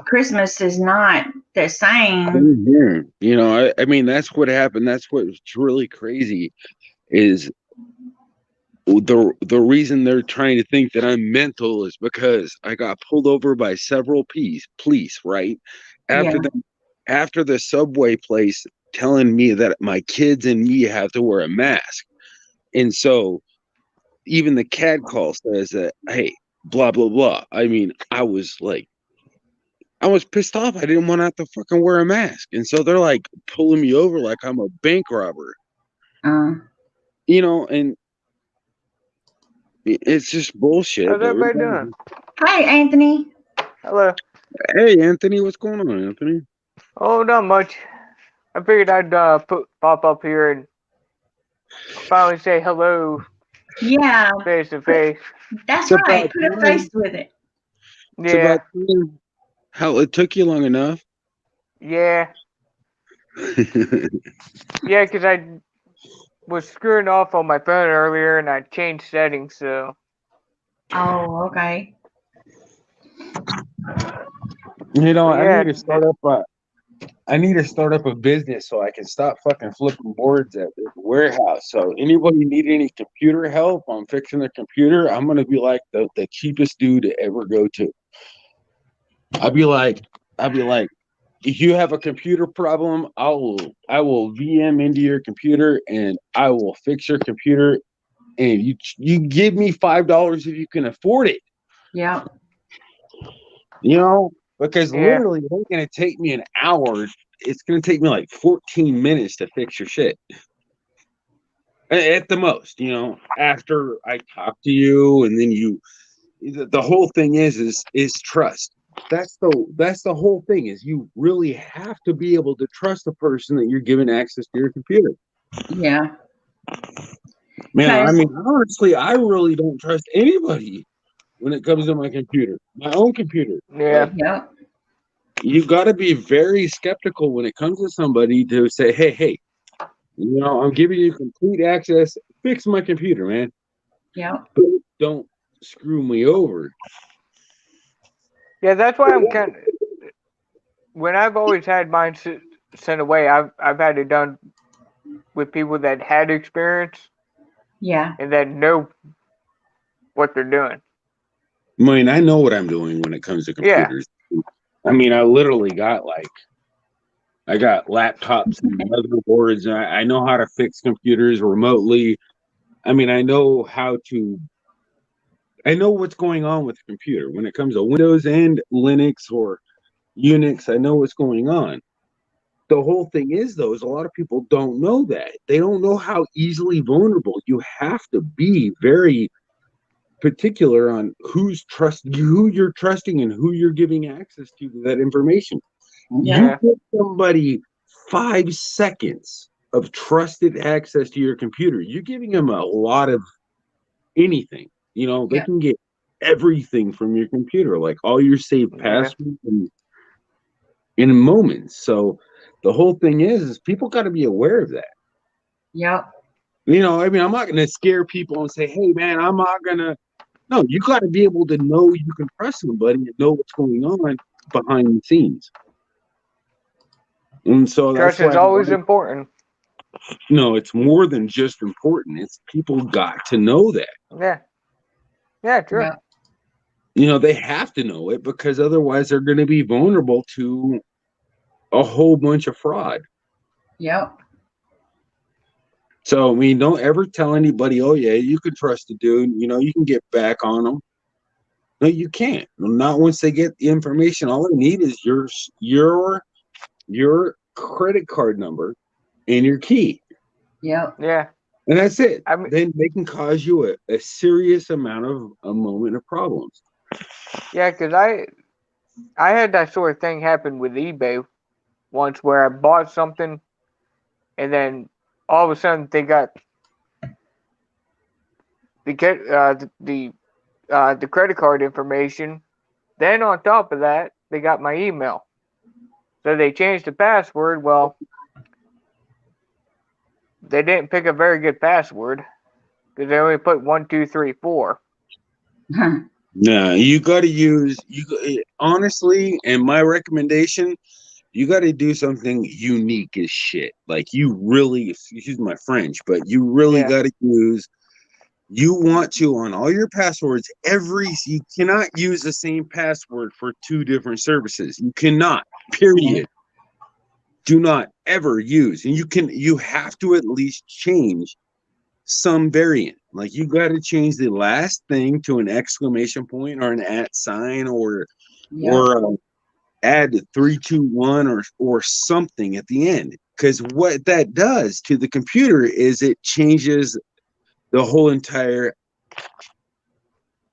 Christmas is not the same.
Same here. I mean, that's what happened. That's what's really crazy is the reason they're trying to think that I'm mental is because I got pulled over by several police, right?
Yeah.
After the subway place telling me that my kids and me have to wear a mask. And so even the CAD call says that, hey, blah, blah, blah. I mean, I was pissed off. I didn't want to have to fucking wear a mask. And so they're like pulling me over like I'm a bank robber,
Uh,
and it's just bullshit.
How's
But
everybody doing?
Hi, Anthony.
Hello.
hey, Anthony, what's going on, Anthony?
Oh, not much. I figured I'd pop up here and finally say hello
Yeah,
face to face.
that's
It's
right.
about
Put a
time.
face with it.
It's
Yeah,
about time. How it took you long enough?
yeah, yeah. 'Cause I was screwing off on my phone earlier and I changed settings, so
Oh, okay.
but yeah,
I need to start up a business so I can stop fucking flipping boards at the warehouse. So anybody need any computer help on fixing their computer? I'm gonna be like the cheapest dude to ever go to. I'd be like, if you have a computer problem, I will VM into your computer and I will fix your computer. And you give me $5 if you can afford it.
Yep.
Because
yeah,
literally it's going to take me an hour. It's going to take me like 14 minutes to fix your shit. At the most, after I talk to you and then the whole thing is trust. That's the whole thing is you really have to be able to trust the person that you're giving access to your computer.
Yeah.
Man, I
'Cause-
mean, honestly, I really don't trust anybody when it comes to my computer, my own computer.
yeah,
Yep.
You got to be very skeptical when it comes to somebody to say, hey, I'm giving you complete access. Fix my computer, man.
Yep.
But don't screw me over.
yeah. That's why I'm kind of. When I've always had mine sent away, I've had it done with people that had experience
Yeah.
and that know what they're doing.
I mean, I know what I'm doing when it comes to
Yeah.
computers. I mean, I literally I got laptops and motherboards. And I know how to fix computers remotely. I mean, I know what's going on with the computer when it comes to Windows and Linux or Unix. I know what's going on. The whole thing is, though, is a lot of people don't know that. They don't know how easily vulnerable. You have to be very particular on who you're trusting and who you're giving access to that information.
Yeah.
You give somebody 5 seconds of trusted access to your computer, you're giving them a lot of anything. They can get everything from your computer, like all your saved passwords in moments. So the whole thing is people got to be aware of that.
Yep.
I mean, I'm not going to scare people and say, hey, man, I'm not going to. No, you got to be able to know you can trust somebody and know what's going on
behind the scenes. And so that's
Trust is
why
always important.
no, it's more than just important. It's people got to know that.
Yeah. Yeah, true.
Yep.
You know, they have to know it because otherwise they're going to be vulnerable to a whole bunch of fraud.
Yep.
So, I mean, don't ever tell anybody, oh, yeah, you can trust the dude. You know, you can get back on them. No, you can't. Not once they get the information. All they need is your credit card number and your key.
Yep.
Yeah.
And that's it.
I mean,
Then they can cause you a serious amount of a moment of problems.
yeah, because I had that sort of thing happen with eBay once where I bought something and then all of a sudden they got the credit card information. Then on top of that, they got my email. So they changed the password. Well, they didn't pick a very good password because they only put 1, 2, 3, 4.
Yeah, you got to use honestly, and my recommendation, you got to do something unique as shit. Like you really, excuse my French, but you really
Yeah.
got to use. You want to on all your passwords. You cannot use the same password for 2 different services. You cannot. Period. Do not ever use, and you have to at least change some variant. Like you got to change the last thing to an exclamation point or an @ sign or
Yep.
or add 321 or something at the end. Because what that does to the computer is it changes the whole entire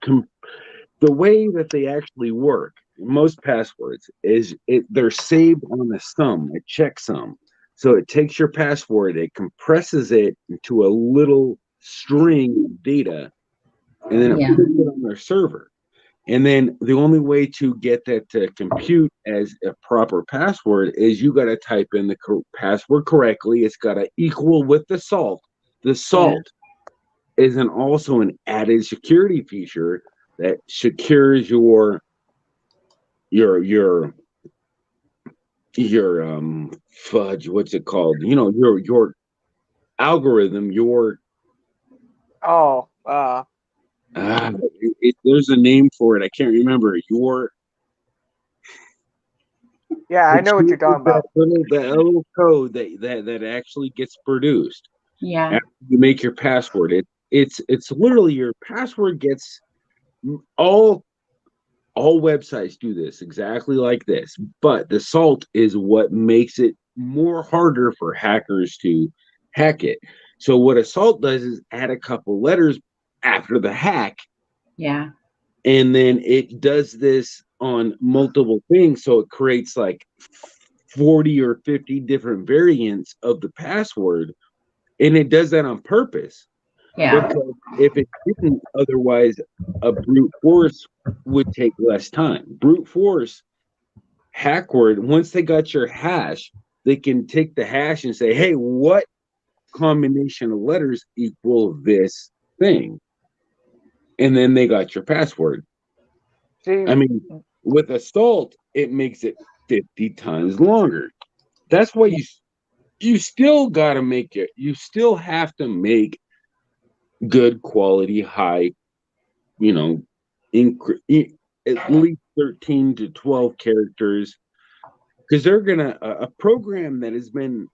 the way that they actually work. Most passwords is they're saved on a sum, a checksum. So it takes your password, it compresses it into a little string of data, and then it
Yeah.
puts it on their server. And then the only way to get that to compute as a proper password is you got to type in the password correctly. It's got to equal with the salt. The salt is also an added security feature that secures your fudge, what's it called? You know, your algorithm, there's a name for it. I can't remember.
Yeah, I know what you're talking about.
That little code that actually gets produced
Yeah.
after you make your password. It's literally your password gets all websites do this exactly like this, but the salt is what makes it more harder for hackers to hack it. So what a salt does is add a couple letters after the hack,
Yeah.
and then it does this on multiple things, so it creates like 40 or 50 different variants of the password, and it does that on purpose.
Yeah.
Because if it didn't, otherwise a brute force would take less time. Brute force hack word, once they got your hash, they can take the hash and say, hey, what combination of letters equal this thing? And then they got your password.
See,
I mean, with assault, it makes it 50 times longer. That's why you still got to make it. You still have to make good quality, high, you know, at least 13 to 12 characters, because they're gonna a program that has been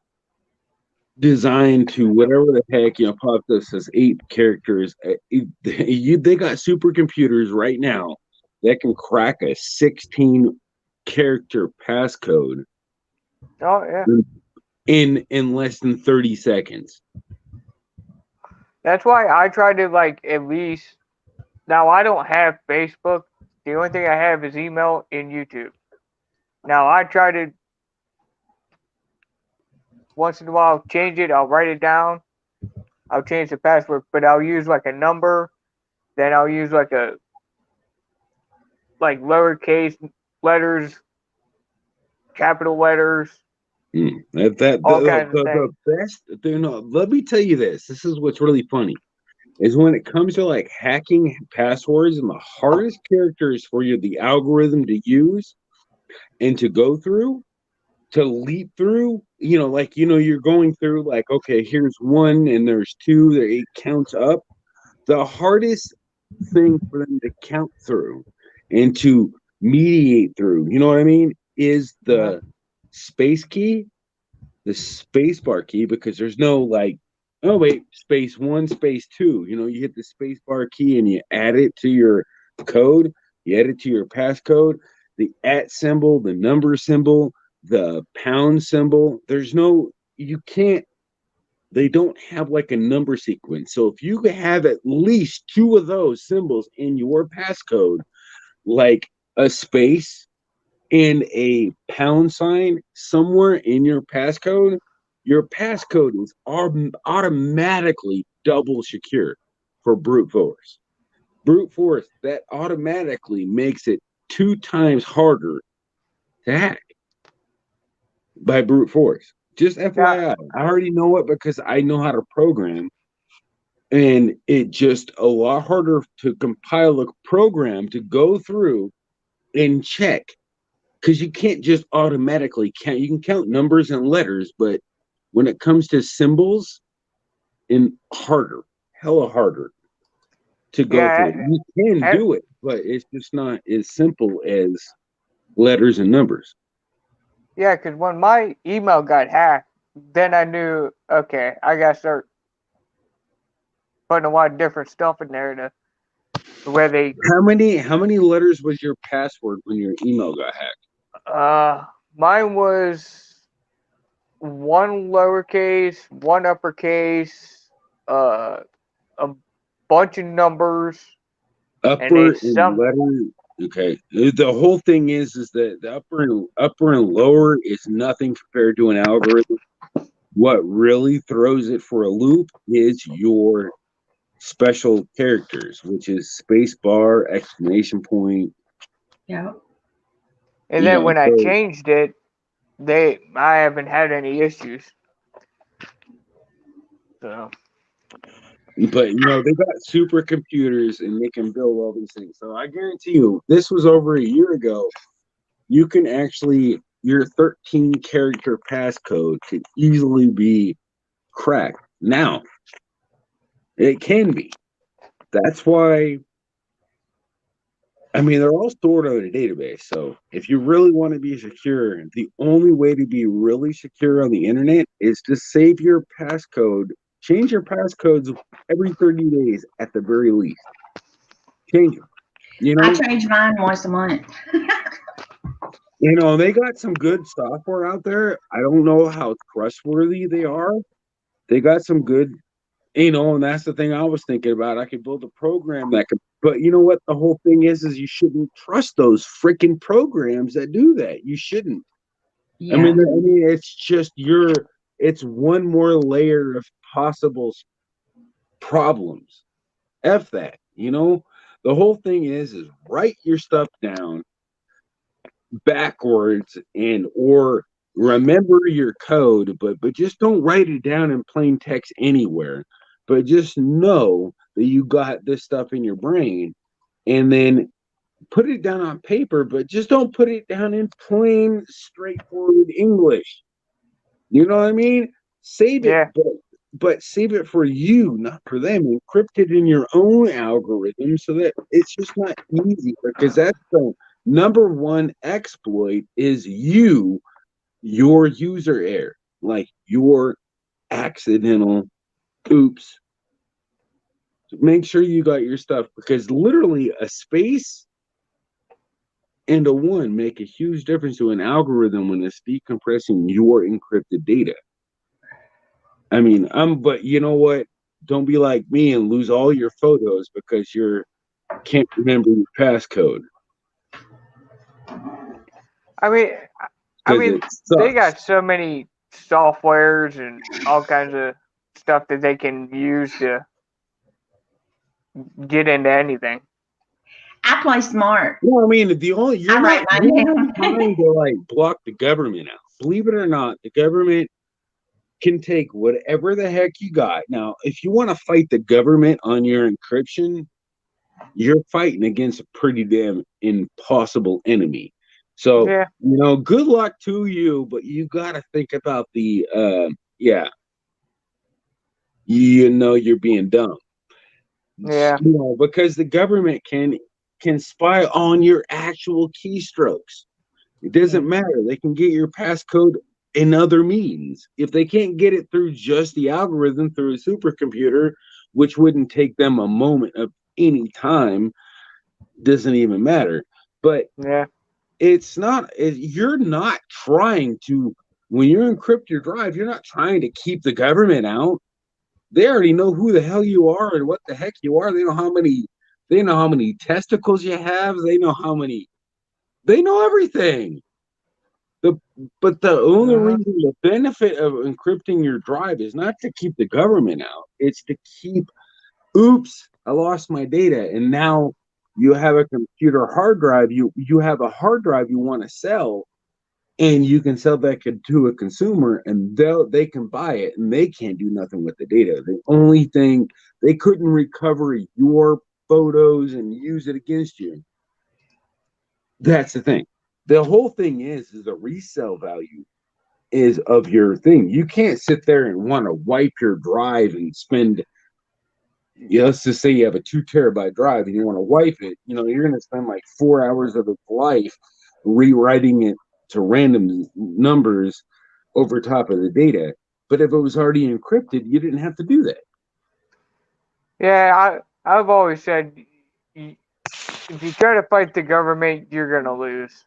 designed to whatever the heck, popped up says 8 characters. They got supercomputers right now that can crack a 16 character passcode
oh yeah,
in less than 30 seconds.
that's why I try to like at least. Now I don't have Facebook. The only thing I have is email and YouTube. Now I try to once in a while change it. I'll write it down. I'll change the password, but I'll use like a number. Then I'll use like lowercase letters, capital letters, all kinds of things.
The best, let me tell you this. This is what's really funny. Is when it comes to like hacking passwords, and the hardest characters for the algorithm to use and to go through, to leap through, like, you're going through, like, okay, here's one and there's two, there it counts up. The hardest thing for them to count through and to mediate through, you know what I mean, is the space key, the space bar key, because there's no like, oh wait, space one, space two. You hit the space bar key and you add it to your code, you add it to your passcode, the at symbol, the number symbol, the pound symbol. There's no, you can't, they don't have like a number sequence. So if you have at least two of those symbols in your passcode, like a space and a pound sign somewhere in your passcode is automatically double secure for brute force. Brute force, that automatically makes it 2 times harder to hack by brute force. Just FYI, I already know it because I know how to program, and it just a lot harder to compile a program to go through and check, because you can't just automatically count. You can count numbers and letters, but when it comes to symbols, hella harder to go through. You can do it, but it's just not as simple as letters and numbers.
Yeah, because when my email got hacked, then I knew, okay, I got to start putting a lot of different stuff in there to where they.
How many letters was your password when your email got hacked?
Mine was 1 lowercase, 1 uppercase, a bunch of numbers.
Upper and letter. Okay. The whole thing is that the upper and lower is nothing compared to an algorithm. What really throws it for a loop is your special characters, which is space bar, exclamation point.
Yeah.
And then when I changed it, I haven't had any issues. So.
But they got supercomputers and they can build all these things. So I guarantee you, this was over a year ago. You can actually, your 13 character passcode could easily be cracked. Now, it can be. That's why, I mean, they're all stored on a database. So if you really want to be secure, the only way to be really secure on the internet is to save your passcode. Change your passcodes every 30 days at the very least. Change them.
I change mine once a month.
They got some good software out there. I don't know how trustworthy they are. They got some good, and that's the thing I was thinking about. I could build a program that could, but you know what? The whole thing is you shouldn't trust those freaking programs that do that. You shouldn't. Yeah. I mean, it's just it's one more layer of possible problems. F that, the whole thing is write your stuff down backwards or remember your code, but just don't write it down in plain text anywhere. But just know that you got this stuff in your brain, and then put it down on paper, but just don't put it down in plain, straightforward English. You know what I mean? Save it, but save it for you, not for them. Encrypt it in your own algorithm so that it's just not easy, because that's the number one exploit is your user error, like your accidental oops. Make sure you got your stuff, because literally a space and a 1 make a huge difference to an algorithm when it's decompressing your encrypted data. I mean, but you know what? Don't be like me and lose all your photos because you can't remember your passcode.
I mean, they got so many softwares and all kinds of stuff that they can use to get into anything.
I play smart.
Well, I mean, you're not trying to like block the government out. Believe it or not, the government can take whatever the heck you got. Now, if you want to fight the government on your encryption, you're fighting against a pretty damn impossible enemy. So,
Yeah.
good luck to you, but you got to think about yeah, you're being dumb.
Yeah.
Because the government can spy on your actual keystrokes. It doesn't matter. They can get your passcode in other means. If they can't get it through just the algorithm through a supercomputer, which wouldn't take them a moment of any time, doesn't even matter. But
Yeah.
you're not trying to, when you encrypt your drive, you're not trying to keep the government out. They already know who the hell you are and what the heck you are. They know how many testicles you have. They know everything. But the only reason, the benefit of encrypting your drive is not to keep the government out. It's to keep, oops, I lost my data. And now you have a computer hard drive. You have a hard drive you want to sell, and you can sell that to a consumer, and they can buy it, and they can't do nothing with the data. The only thing, they couldn't recover your photos and use it against you. That's the thing. The whole thing is the resale value is of your thing. You can't sit there and want to wipe your drive and spend, let's just say you have a 2 terabyte drive and you want to wipe it, you're going to spend like 4 hours of its life rewriting it to random numbers over top of the data. But if it was already encrypted, you didn't have to do that.
Yeah, I've always said, if you try to fight the government, you're gonna lose.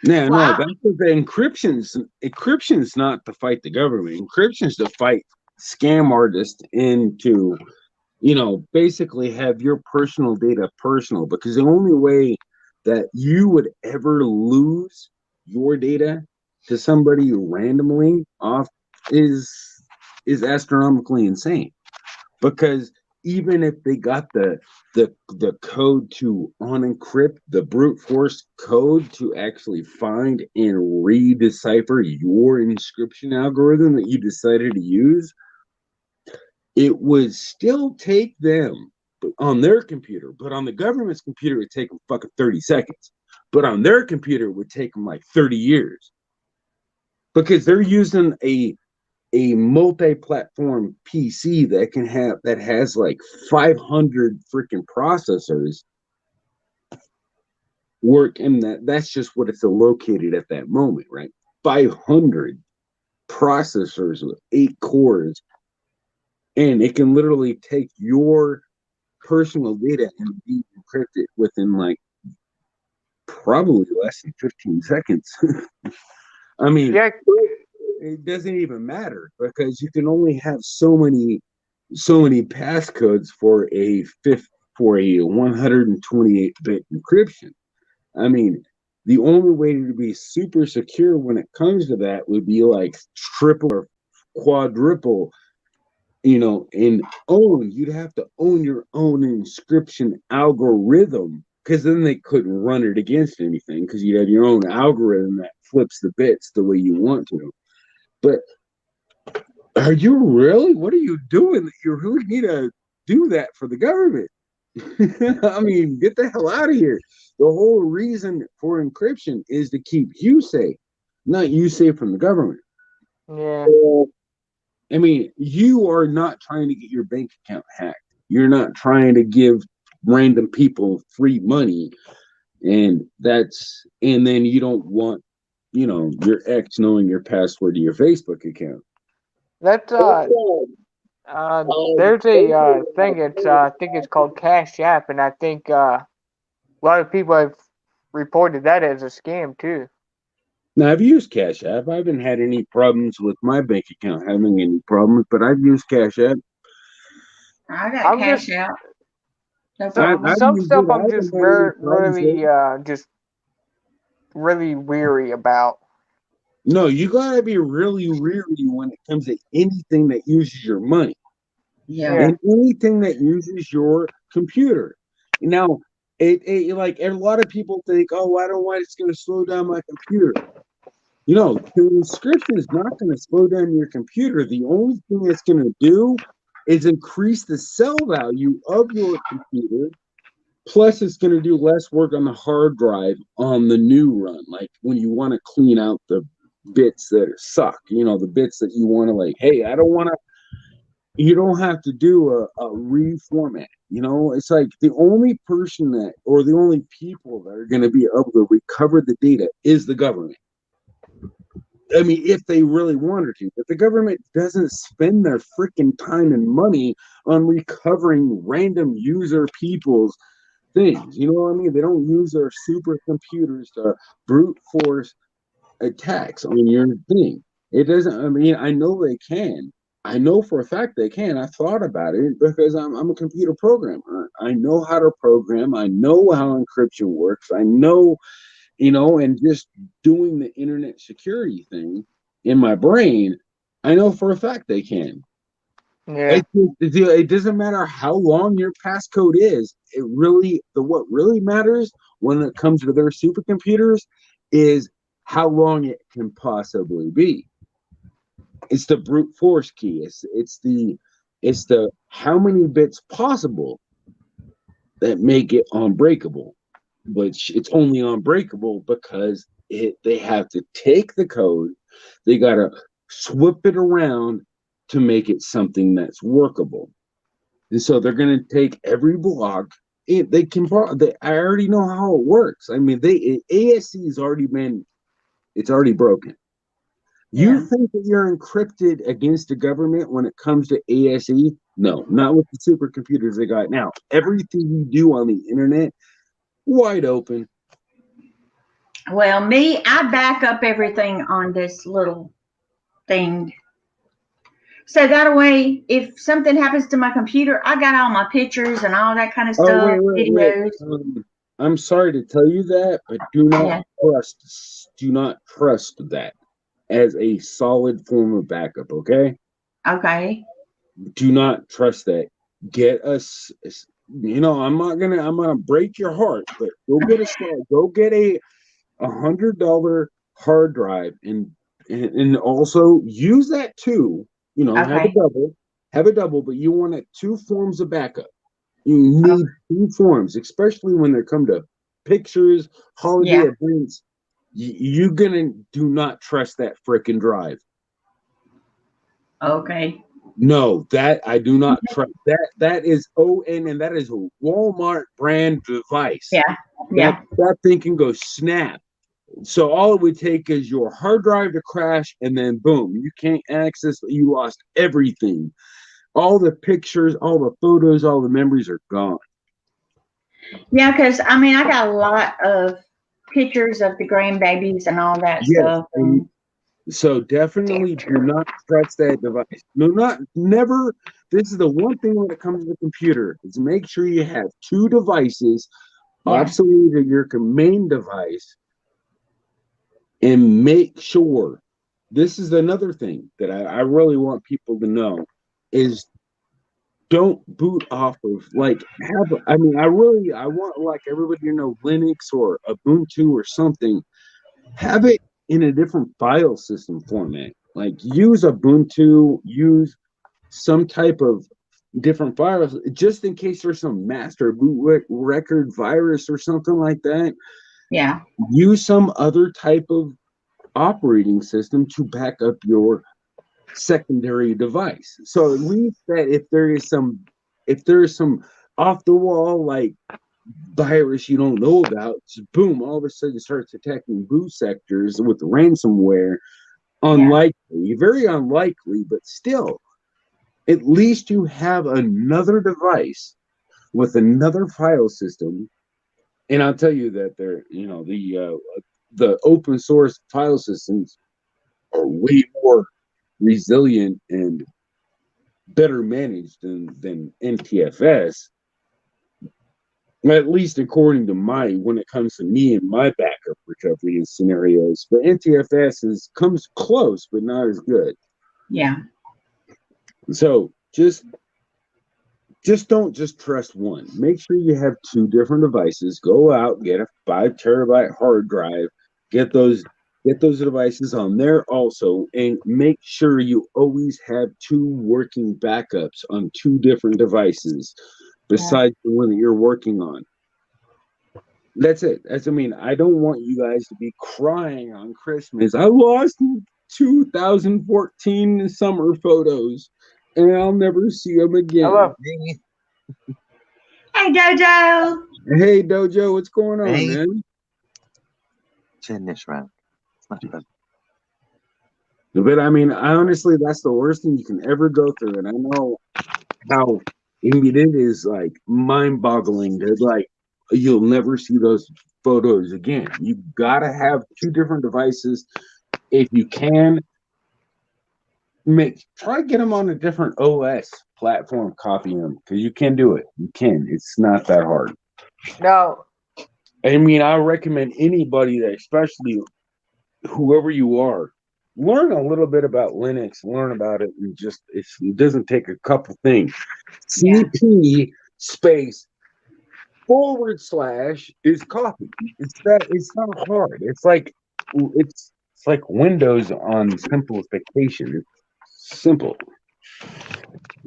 Yeah,
Wow.
no, that's what the encryption's not to fight the government. Encryption's to fight scam artists into, basically have your personal data personal, because the only way that you would ever lose your data to somebody randomly off is astronomically insane. Because even if they got the code to unencrypt, the brute force code to actually find and re-decipher your inscription algorithm that you decided to use, it would still take them on their computer, but on the government's computer, it would take them fucking 30 seconds. But on their computer, it would take them like 30 years. Because they're using a multi-platform PC that has like 500 freaking processors work, and that's just what it's located at that moment, right? 500 processors with 8 cores, and it can literally take your personal data and be encrypted within like probably less than 15 seconds. I mean,
Yeah.
it doesn't even matter because you can only have so many passcodes for a 128-bit encryption. I mean, the only way to be super secure when it comes to that would be like triple or quadruple, and you'd have to own your own encryption algorithm, because then they couldn't run it against anything, because you have your own algorithm that flips the bits the way you want to. But what are you doing? You really need to do that for the government. I mean, get the hell out of here. The whole reason for encryption is to keep you safe, not you safe from the government.
Yeah.
I mean, you are not trying to get your bank account hacked. You're not trying to give random people free money, and then you don't want, your ex knowing your password to your Facebook account.
That's there's a thing. It's I think it's called Cash App, and I think a lot of people have reported that as a scam too.
Now, I've used Cash App. I haven't had any problems with my bank account having any problems, but I've used Cash App.
I got
I'm
cash
just
out. No
some
problem.
some
used it.
stuff
I
I'm
haven't
just
had any
very
problems with
really
it.
just really weary about.
No, you gotta be really weary when it comes to anything that uses your money.
Yeah.
Yeah.
And anything that uses your computer. Now, it like a lot of people think, oh, I don't want it's going to slow down my computer. The encryption is not going to slow down your computer. The only thing it's going to do is increase the sell value of your computer
Plus, it's going to do less work on the hard drive on the new run. Like when you want to clean out the bits that suck, the bits that you want to like, hey, I don't want to, you don't have to do a reformat. It's like the only person that, or the only people that are going to be able to recover the data is the government. I mean, if they really wanted to, but the government doesn't spend their freaking time and money on recovering random user people's things. You know what I mean? They don't use their supercomputers to brute force attacks on your thing. It doesn't, I mean, I know they can. I know for a fact they can. I thought about it because I'm a computer programmer. I know how to program. I know how encryption works. I know, and just doing the internet security thing in my brain, I know for a fact they can.
Yeah.
It doesn't matter how long your passcode is. What really matters when it comes to their supercomputers is how long it can possibly be. It's the brute force key. It's the how many bits possible that make it unbreakable. But it's only unbreakable because they have to take the code, they gotta swip it around to make it something that's workable. And so they're gonna take every block. I already know how it works. I mean, ASC has already been, it's already broken. You think that you're encrypted against the government when it comes to ASE? No, not with the supercomputers they got now. Everything you do on the internet, wide open.
Well, I back up everything on this little thing. So that way, if something happens to my computer, I got all my pictures and all that kind of stuff, videos.
I'm sorry to tell you that, but do not trust that as a solid form of backup, okay?
Okay.
Do not trust that. Get us, I'm gonna break your heart, but go get a $100 hard drive and also use that too. Have a double, but you want 2 forms of backup. You need 2 forms, especially when they come to pictures, holiday events. You're gonna do not trust that freaking drive.
Okay.
No, that I do not trust. That is ON, and that is a Walmart brand device.
Yeah.
That thing can go snap. So all it would take is your hard drive to crash, and then boom, you can't access. You lost everything. All the pictures, all the photos, all the memories are gone.
Yeah, because I mean, I got a lot of pictures of the grandbabies and all that stuff.
So definitely do not trust that device. Never. This is the one thing when it comes to the computer is make sure you have 2 devices, obsolete to your main device, and make sure. This is another thing that I really want people to know is don't boot off of I want like everybody to know Linux or Ubuntu or something. Have it in a different file system format. Like use Ubuntu, use some type of different files just in case there's some master boot record virus or something like that.
Yeah.
Use some other type of operating system to back up your secondary device. So at least that if there is some off the wall like virus you don't know about, boom, all of a sudden starts attacking boot sectors with ransomware. Unlikely, very unlikely, but still, at least you have another device with another file system. And I'll tell you that the open source file systems are way more resilient and better managed than NTFS. At least according to when it comes to me and my backup recovery scenarios. But NTFS comes close, but not as good.
Yeah.
So just don't just trust one. Make sure you have 2 different devices. Go out, get a 5 terabyte hard drive, get those devices on there also, and make sure you always have 2 working backups on 2 different devices besides the one that you're working on. That's it. I mean, I don't want you guys to be crying on Christmas. I lost 2014 summer photos, and I'll never see them again.
Hello.
Hey, Dojo.
Hey, Dojo, what's going on,
Hey.
man?
Chin this round. It's not too bad.
But I mean, I honestly, that's the worst thing you can ever go through, and I know how. I mean, it is like mind-boggling that like you'll never see those photos again. You gotta have two different devices if you can. Try get them on a different OS platform, copy them because you can do it. You can. It's not that hard.
No.
I mean, I recommend anybody that, especially whoever you are, learn a little bit about Linux, learn about it, and just it doesn't take a couple things.
Yeah.
CP space / is copy. It's not hard. It's like Windows on simplification. It's simple.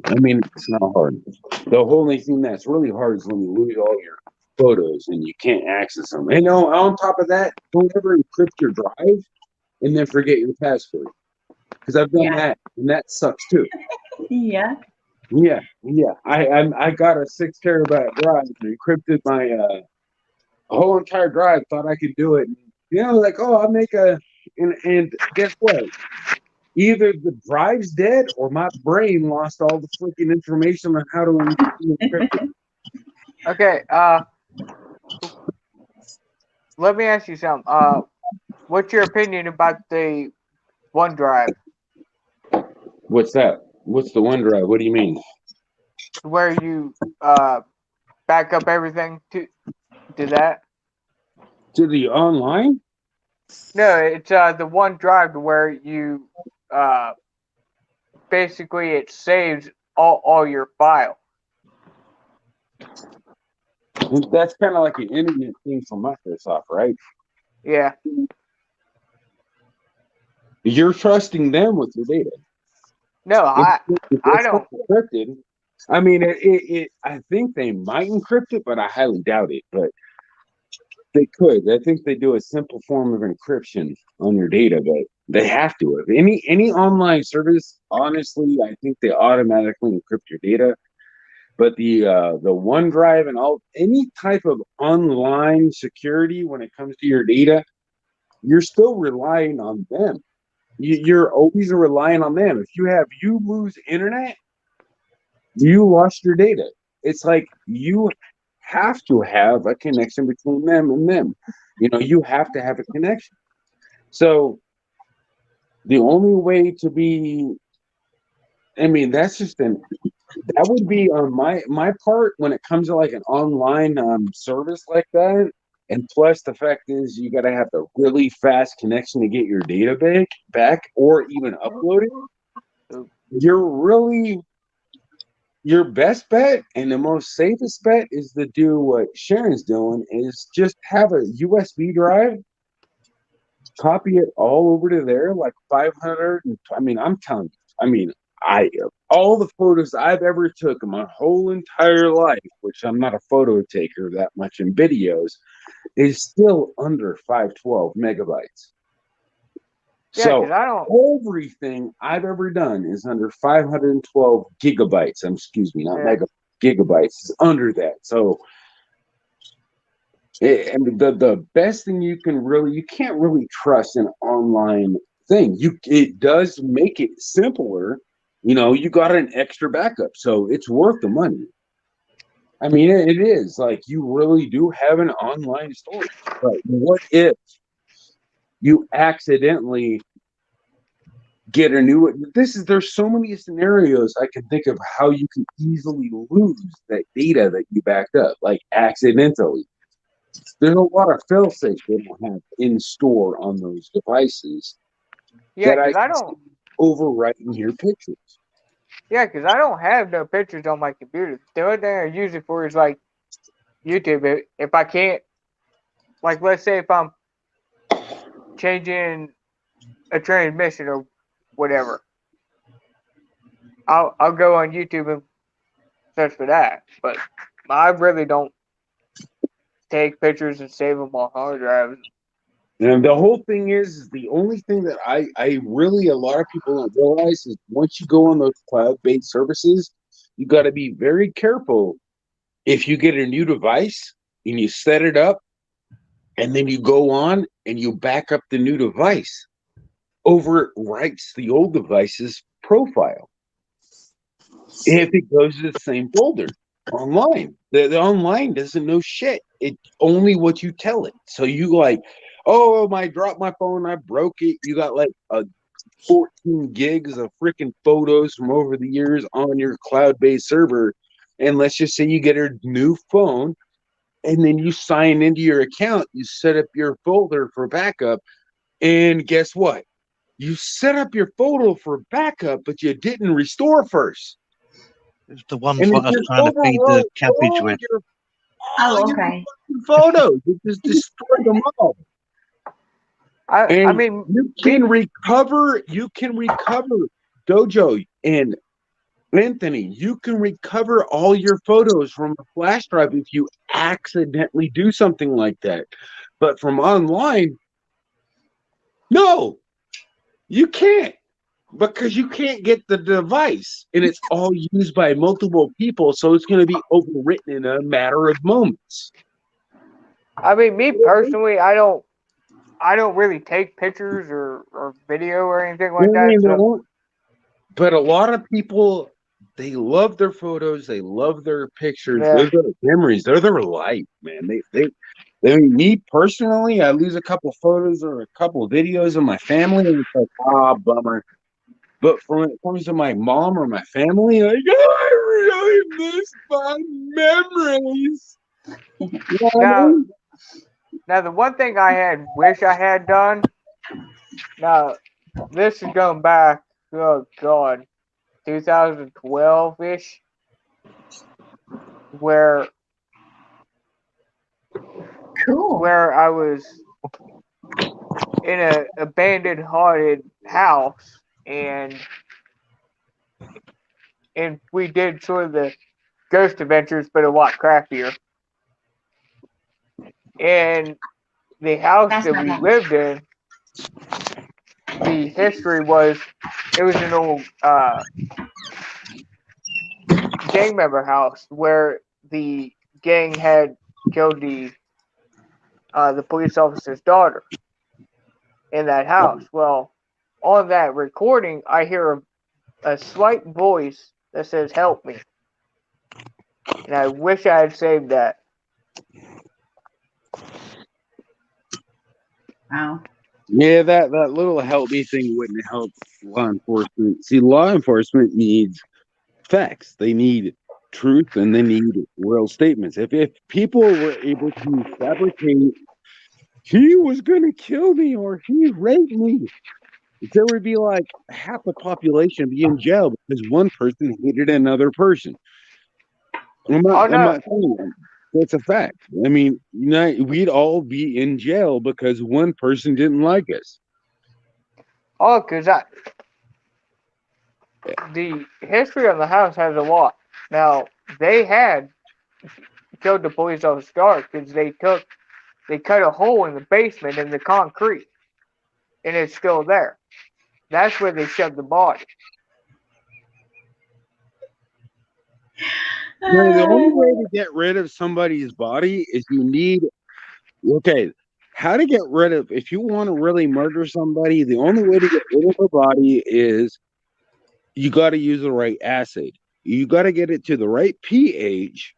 I mean, it's not hard. The only thing that's really hard is when you lose all your photos and you can't access them. And on top of that, don't ever encrypt your drive and then forget your password. Because I've done that, and that sucks too.
Yeah.
Yeah. I got a 6 terabyte drive and encrypted my whole entire drive. Thought I could do it. Like, oh, I'll make and guess what? Either the drive's dead or my brain lost all the freaking information on how to encrypt it.
Okay. Let me ask you something. What's your opinion about the OneDrive,
What's that? What's the OneDrive? What do you mean?
where you back up everything to that?
To the online?
No, it's the OneDrive where you basically it saves all your file.
That's kind of like an internet thing from Microsoft, right?
Yeah.
You're trusting them with your data.
No, I don't.
Encrypted. I mean, I think they might encrypt it, but I highly doubt it. But they could. I think they do a simple form of encryption on your data, but they have to. If any online service, honestly, I think they automatically encrypt your data. But the OneDrive and any type of online security when it comes to your data, you're still relying on them. You're always relying on them. If you lose internet, you lost your data. It's like you have to have a connection between them and them. You have to have a connection. So the only way to be, I mean, that would be on my part when it comes to like an online service like that. And plus, the fact is, you got to have a really fast connection to get your data back or even upload it. Your best bet and the most safest bet is to do what Sharon's doing: is just have a USB drive, copy it all over to there, like 500. I mean, I'm telling you, I mean, all the photos I've ever took in my whole entire life, which I'm not a photo taker that much in videos, is still under 512 megabytes.
Yeah,
So
'cause I don't.
everything I've ever done is under 512 gigabytes. Excuse me, not
Yeah.
gigabytes. Is under that. So, and the best thing you can't really trust an online thing. It does make it simpler. You got an extra backup, so it's worth the money. I mean, it is like you really do have an online storage. But what if you accidentally get a new? There's so many scenarios I can think of how you can easily lose that data that you backed up, like accidentally. There's a lot of fail-safes they don't have in store on those devices.
Yeah,
that
because I don't.
overwriting your pictures.
Yeah, because I don't have no pictures on my computer. The only thing I use it for is like YouTube. If I can't, like, let's say if I'm changing a transmission or whatever, I'll go on YouTube and search for that. But I really don't take pictures and save them on hard drives.
And the whole thing is the only thing that I really, a lot of people don't realize is once you go on those cloud-based services, you got to be very careful. If you get a new device and you set it up and then you go on and you back up the new device, overwrites the old device's profile if it goes to the same folder online. The online doesn't know shit. It's only what you tell it. So you like, oh, I dropped my phone, I broke it. You got like 14 gigs of freaking photos from over the years on your cloud-based server. And let's just say you get a new phone and then you sign into your account, you set up your folder for backup, and guess what? You set up your photo for backup, but you didn't restore first.
It's the ones
And
what I was trying to feed the cabbage with.
Oh, okay.
Photos. It just destroyed them all.
I
And
mean,
you can recover Dojo and Anthony, you can recover all your photos from a flash drive if you accidentally do something like that. But from online, no, you can't, because you can't get the device and it's all used by multiple people. So it's going to be overwritten in a matter of moments.
I mean, me personally, I don't really take pictures or video or anything like that. So,
But a lot of people, they love their photos, they love their pictures,
Yeah.
they're their memories, they're their life, man. Me personally, I lose a couple photos or a couple videos of my family, and it's like, bummer. But when it comes to my mom or my family, like, I really miss my memories. You know what I mean?
now the one thing I wish I had done. Now, this is going back. Oh God, 2012-ish, where
Cool.
I was in a abandoned haunted house, and we did sort of the ghost adventures, but a lot crappier. And the house
That's
that
not
we
bad.
lived in, the history was it was an old gang member house where the gang had killed the police officer's daughter in that house. Well, on that recording, I hear a slight voice that says, "Help me." And I wish I had saved that.
Wow.
Yeah, that little help me thing wouldn't help law enforcement. See, law enforcement needs facts. They need truth, and they need real statements. If people were able to fabricate, he was going to kill me or he raped me, there would be like half the population be in jail because one person hated another person. I'm
Oh
not
no!
saying that. That's a fact. I mean, we'd all be in jail because one person didn't like us.
Oh, because the history of the house has a lot. Now, they had killed the police officer's daughter because they cut a hole in the basement in the concrete, and it's still there. That's where they shoved the body.
The only way to get rid of somebody's body is how to get rid of, if you want to really murder somebody, the only way to get rid of a body is you got to use the right acid. You got to get it to the right pH.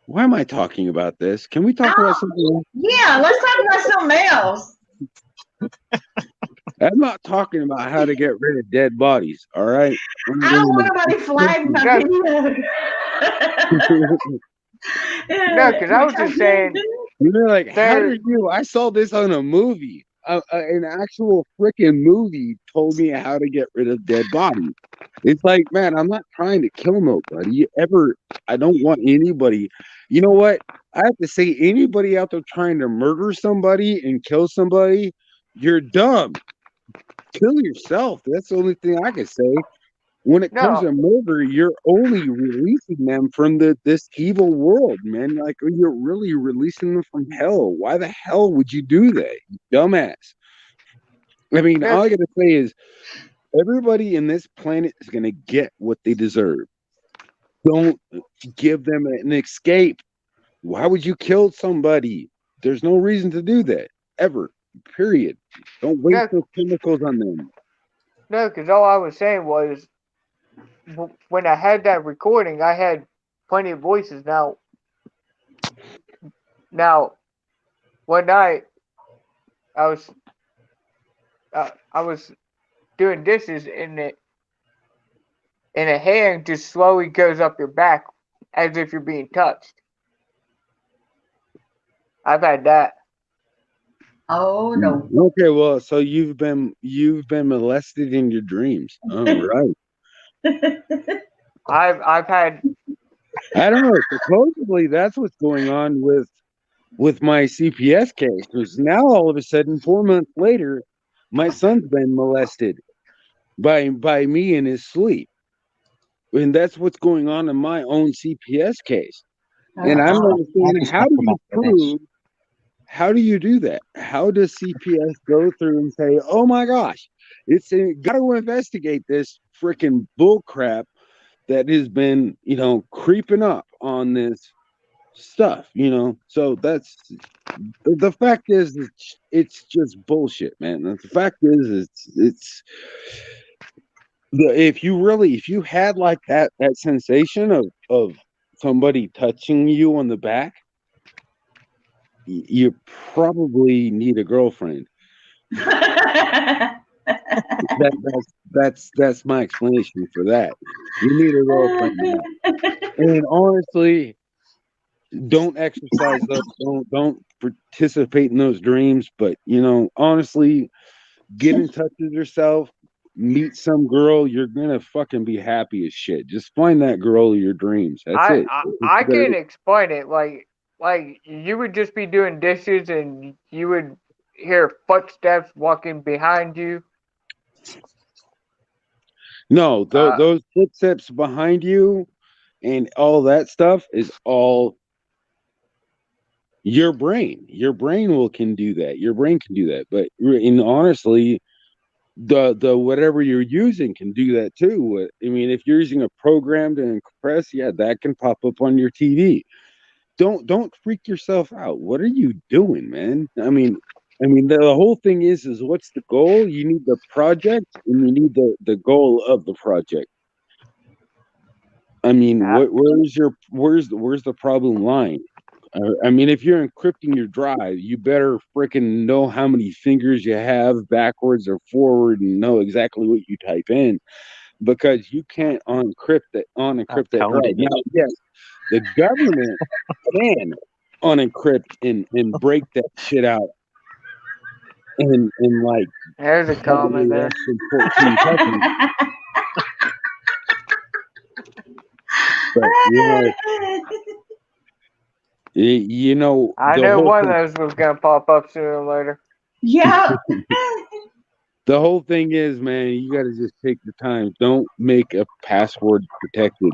Why am I talking about this? Can we talk about something else?
Yeah, let's talk about something else.
I'm not talking about how to get rid of dead bodies, all right?
I don't want nobody flagging my video.
No, because I was just saying.
You're like, how did you? I saw this on a movie. An actual freaking movie told me how to get rid of dead bodies. It's like, man, I'm not trying to kill nobody. I don't want anybody. You know what? I have to say, anybody out there trying to murder somebody and kill somebody, you're dumb. Kill yourself. That's the only thing I can say.
When it comes
No.
to murder, you're only releasing them from this evil world, man. Like you're really releasing them from hell. Why the hell would you do that, you dumbass? I mean, all I
Yes.
gotta say is everybody in this planet is gonna get what they deserve. Don't give them an escape. Why would you kill somebody? There's no reason to do that ever. Period. Don't waste
No.
those chemicals on them.
No, because all I was saying was when I had that recording, I had plenty of voices. Now, one night I was doing dishes, and a hand just slowly goes up your back as if you're being touched. I've had that.
Oh no.
Okay, well, so you've been molested in your dreams. All right.
I've had.
I don't know. Supposedly that's what's going on with my CPS case. Because now all of a sudden, 4 months later, my son's been molested by me in his sleep. And that's what's going on in my own CPS case. And I'm
Uh-oh.
understanding how do you do that? How does CPS go through and say, "Oh my gosh, it's got to investigate this freaking bull crap that has been, creeping up on this stuff, So that's the fact is it's just bullshit, man. The fact is it's if you had like that sensation of somebody touching you on the back, you probably need a girlfriend. That's my explanation for that. You need a girlfriend, and honestly, don't exercise those. Don't participate in those dreams. But honestly, get in touch with yourself. Meet some girl. You're gonna fucking be happy as shit. Just find that girl of your dreams. That's it.
I can explain it like you would just be doing dishes and you would hear footsteps walking behind you.
No, those footsteps behind you and all that stuff is all your brain. Your brain can do that. Your brain can do that. But honestly, the whatever you're using can do that too. I mean, if you're using a program to impress, yeah, that can pop up on your TV. Don't freak yourself out. What are you doing, man? I mean, the whole thing is what's the goal? You need the project, and you need the goal of the project. I mean, where's the problem lying? I mean, if you're encrypting your drive, you better freaking know how many fingers you have backwards or forward, and know exactly what you type in, because you can't unencrypt that drive. Now, yes, the government can unencrypt and break that shit out in like
There's a comment there.
less than 14 seconds. But
I know one of those was gonna pop up sooner or later.
Yeah.
The whole thing is, man, you got to just take the time. Don't make a password protected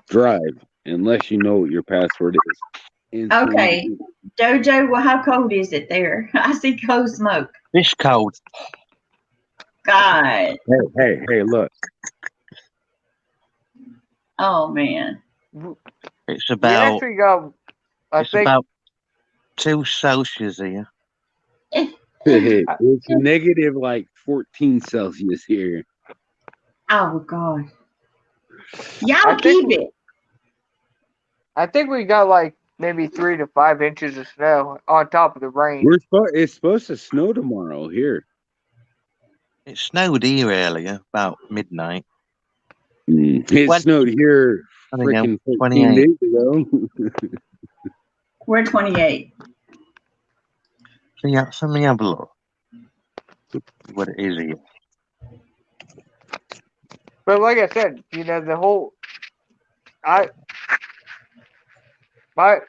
drive unless you know what your password is.
Okay, Dojo. Well, how cold is it there? I see cold smoke.
It's cold.
God.
Hey! Look.
Oh man.
It's about.
We actually got.
It's about 2 Celsius here.
It's negative like 14 Celsius here.
Oh God. Y'all keep it.
I think we got like maybe 3 to 5 inches of snow on top of the rain.
It's supposed to snow tomorrow here.
It snowed here earlier, about midnight.
It snowed here freaking 14 days ago.
We're 28.
So yeah, let me have a look. What it is here.
But like I said, the whole my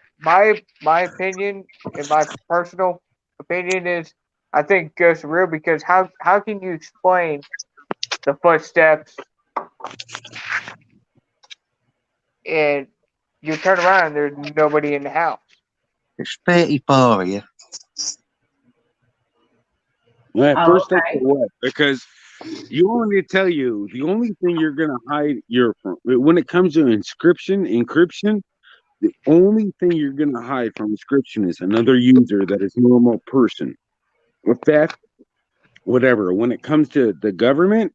opinion and my personal opinion is I think ghosts are real because how can you explain the footsteps and you turn around and there's nobody in the house.
It's 34 of you.
Well,
Oh,
first up
okay.
for what? Because you want me to tell you the only thing you're gonna hide your when it comes to encryption, the only thing you're gonna hide from encryption is another user that is normal person. With theft, whatever. When it comes to the government,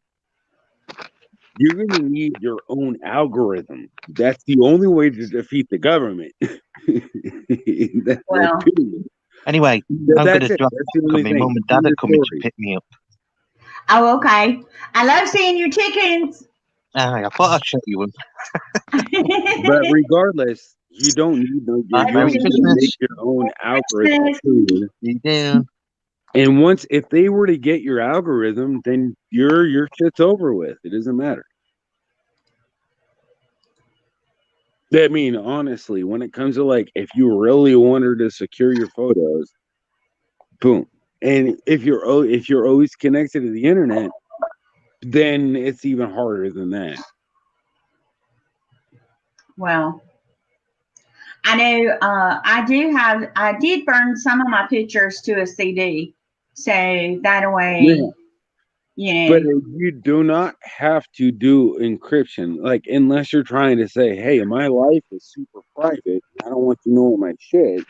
you're gonna need your own algorithm. That's the only way to defeat the government.
Well,
Period.
Anyway, I'm going
That's
to
it.
drop
That's the
back
only
on my
thing.
mum and
End
dad are
of
coming to
story.
pick me up.
oh, okay. I love seeing your chickens.
I thought I'd show you them.
But regardless, you don't need no. You
Merry
don't need to
Christmas.
make your own algorithm.
Christmas.
Period.
You doing?
And once, if they were to get your algorithm, then your shit's over with. It doesn't matter. I mean, honestly, when it comes to like, if you really wanted to secure your photos, boom. And if you're always connected to the internet, then it's even harder than that.
Well, I know I did burn some of my pictures to a CD. So that way,
Yeah. But
you know,
you do not have to do encryption, like unless you're trying to say, "Hey, my life is super private. I don't want you knowing my shit."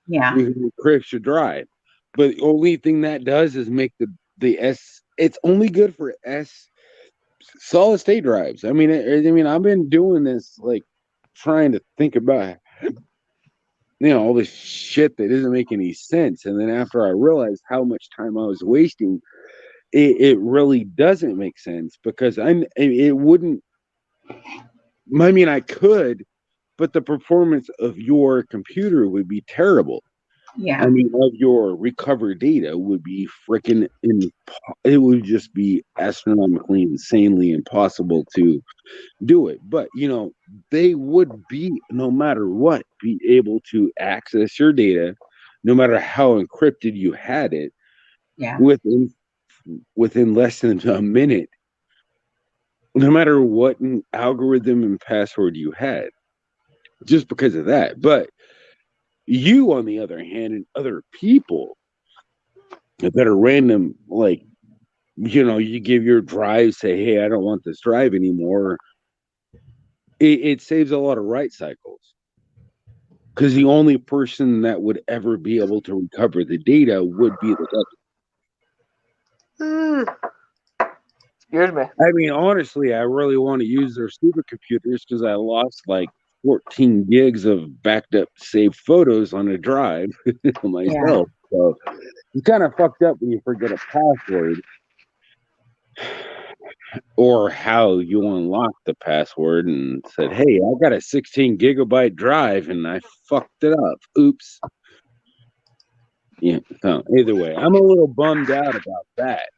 yeah,
You can encrypt your drive, but the only thing that does is make the S. It's only good for S solid state drives. I mean, I've been doing this like trying to think about all this shit that doesn't make any sense, and then after I realized how much time I was wasting, it really doesn't make sense because it wouldn't. I mean, I could, but the performance of your computer would be terrible.
yeah,
I mean, of your recovered data would be freaking it would just be astronomically, insanely impossible to do it. But they would be, no matter what, be able to access your data, no matter how encrypted you had it,
yeah,
within less than a minute, no matter what algorithm and password you had, just because of that. But you, on the other hand, and other people that are random, like, you give your drive, say, hey, I don't want this drive anymore. It saves a lot of write cycles because the only person that would ever be able to recover the data would be the government.
Excuse me.
I mean, honestly, I really want to use their supercomputers because I lost like 14 gigs of backed up saved photos on a drive myself. So it's kind of fucked up when you forget a password or how you unlock the password and said, hey, I got a 16 gigabyte drive and I fucked it up. Oops. Yeah. So either way, I'm a little bummed out about that.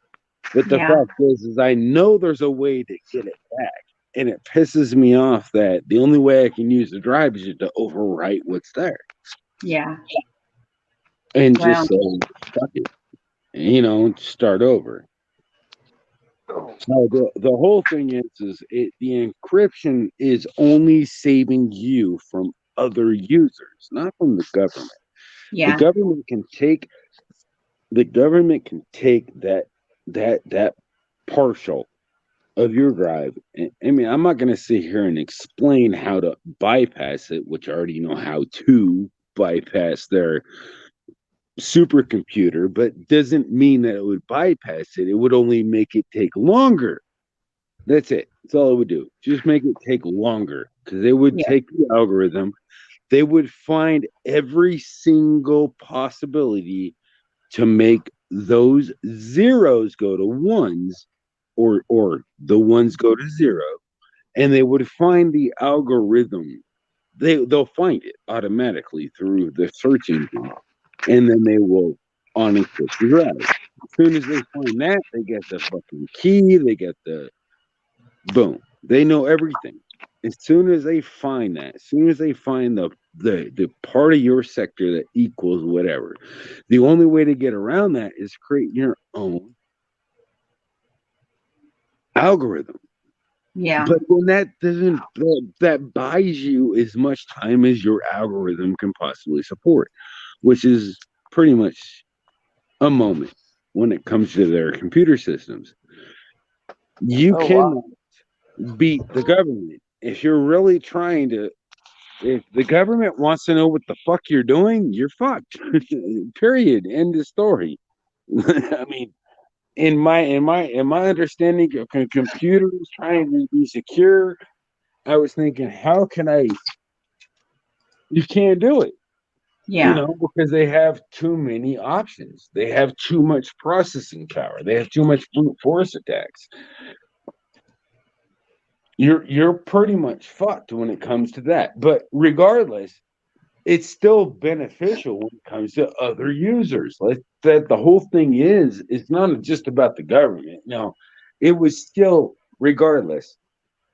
But the
yeah,
fact is I know there's a way to get it back. And it pisses me off that the only way I can use the drive is just to overwrite what's there.
yeah.
And
Well,
just say, fuck it. Start over. So the whole thing is the encryption is only saving you from other users, not from the government.
yeah,
The government can take that partial of your drive. I mean, I'm not going to sit here and explain how to bypass it, which I already know how to bypass their supercomputer, but doesn't mean that it would bypass it. It would only make it take longer. That's it. That's all it would do. Just make it take longer because they would
yeah,
take the algorithm. They would find every single possibility to make those zeros go to ones or the ones go to zero. And they would find the algorithm. They'll find it automatically through the search engine. And then they will unencrypt the drive. As soon as they find that, they get the fucking key, they get the boom. They know everything. As soon as they find that, as soon as they find the part of your sector that equals whatever, the only way to get around that is create your own algorithm.
Yeah.
But when that doesn't, that buys you as much time as your algorithm can possibly support, which is pretty much a moment when it comes to their computer systems. You
Oh
can
wow.
beat the government if you're really trying to. If the government wants to know what the fuck you're doing, you're fucked. Period. End of story. I mean, in my understanding of computers trying to be secure, I was thinking, how can I? You can't do it,
Yeah.
because they have too many options. They have too much processing power. They have too much brute force attacks. You're pretty much fucked when it comes to that. But regardless, it's still beneficial when it comes to other users. Like that, the whole thing is, it's not just about the government. No, it was still, regardless.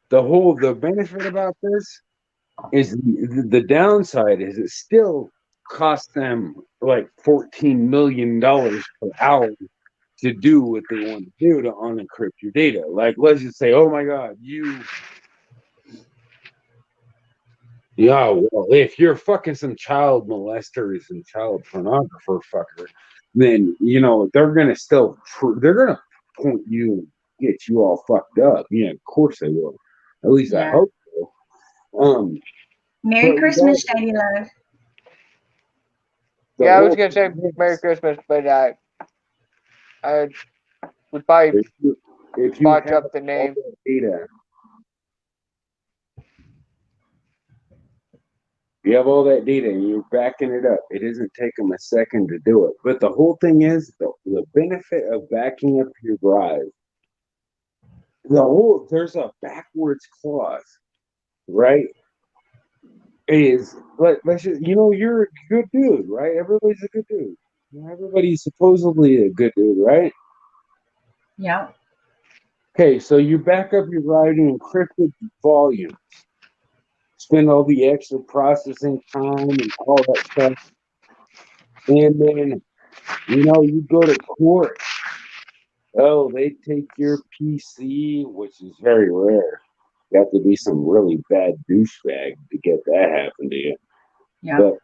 The benefit about this is the downside is it still costs them like $14 million per hour to do what they want to do to unencrypt your data. Like, let's just say, oh my God, yeah, well, if you're fucking some child molester, some child pornographer fucker, then they're gonna point you and get you all fucked up. Yeah, of course they will. At least I
Yeah.
hope so.
Merry
But
Christmas,
regardless,
Shady Love.
the
Yeah, I was
whole
gonna say
thing
Merry
is,
Christmas, but I would probably
if you
botch
have
up the
all
name.
that data, you have all that data and you're backing it up. It doesn't take them a second to do it. But the whole thing is the benefit of backing up your drive. There's a backwards clause, right? Is let's just, you're a good dude, right? Everybody's a good dude. Everybody's supposedly a good dude, right?
Yep.
Okay, so you back up your drive to encrypted volumes, spend all the extra processing time and all that stuff, and then you go to court. Oh, they take your PC, which is very rare. You have to be some really bad douchebag to get that happen to you.
Yep.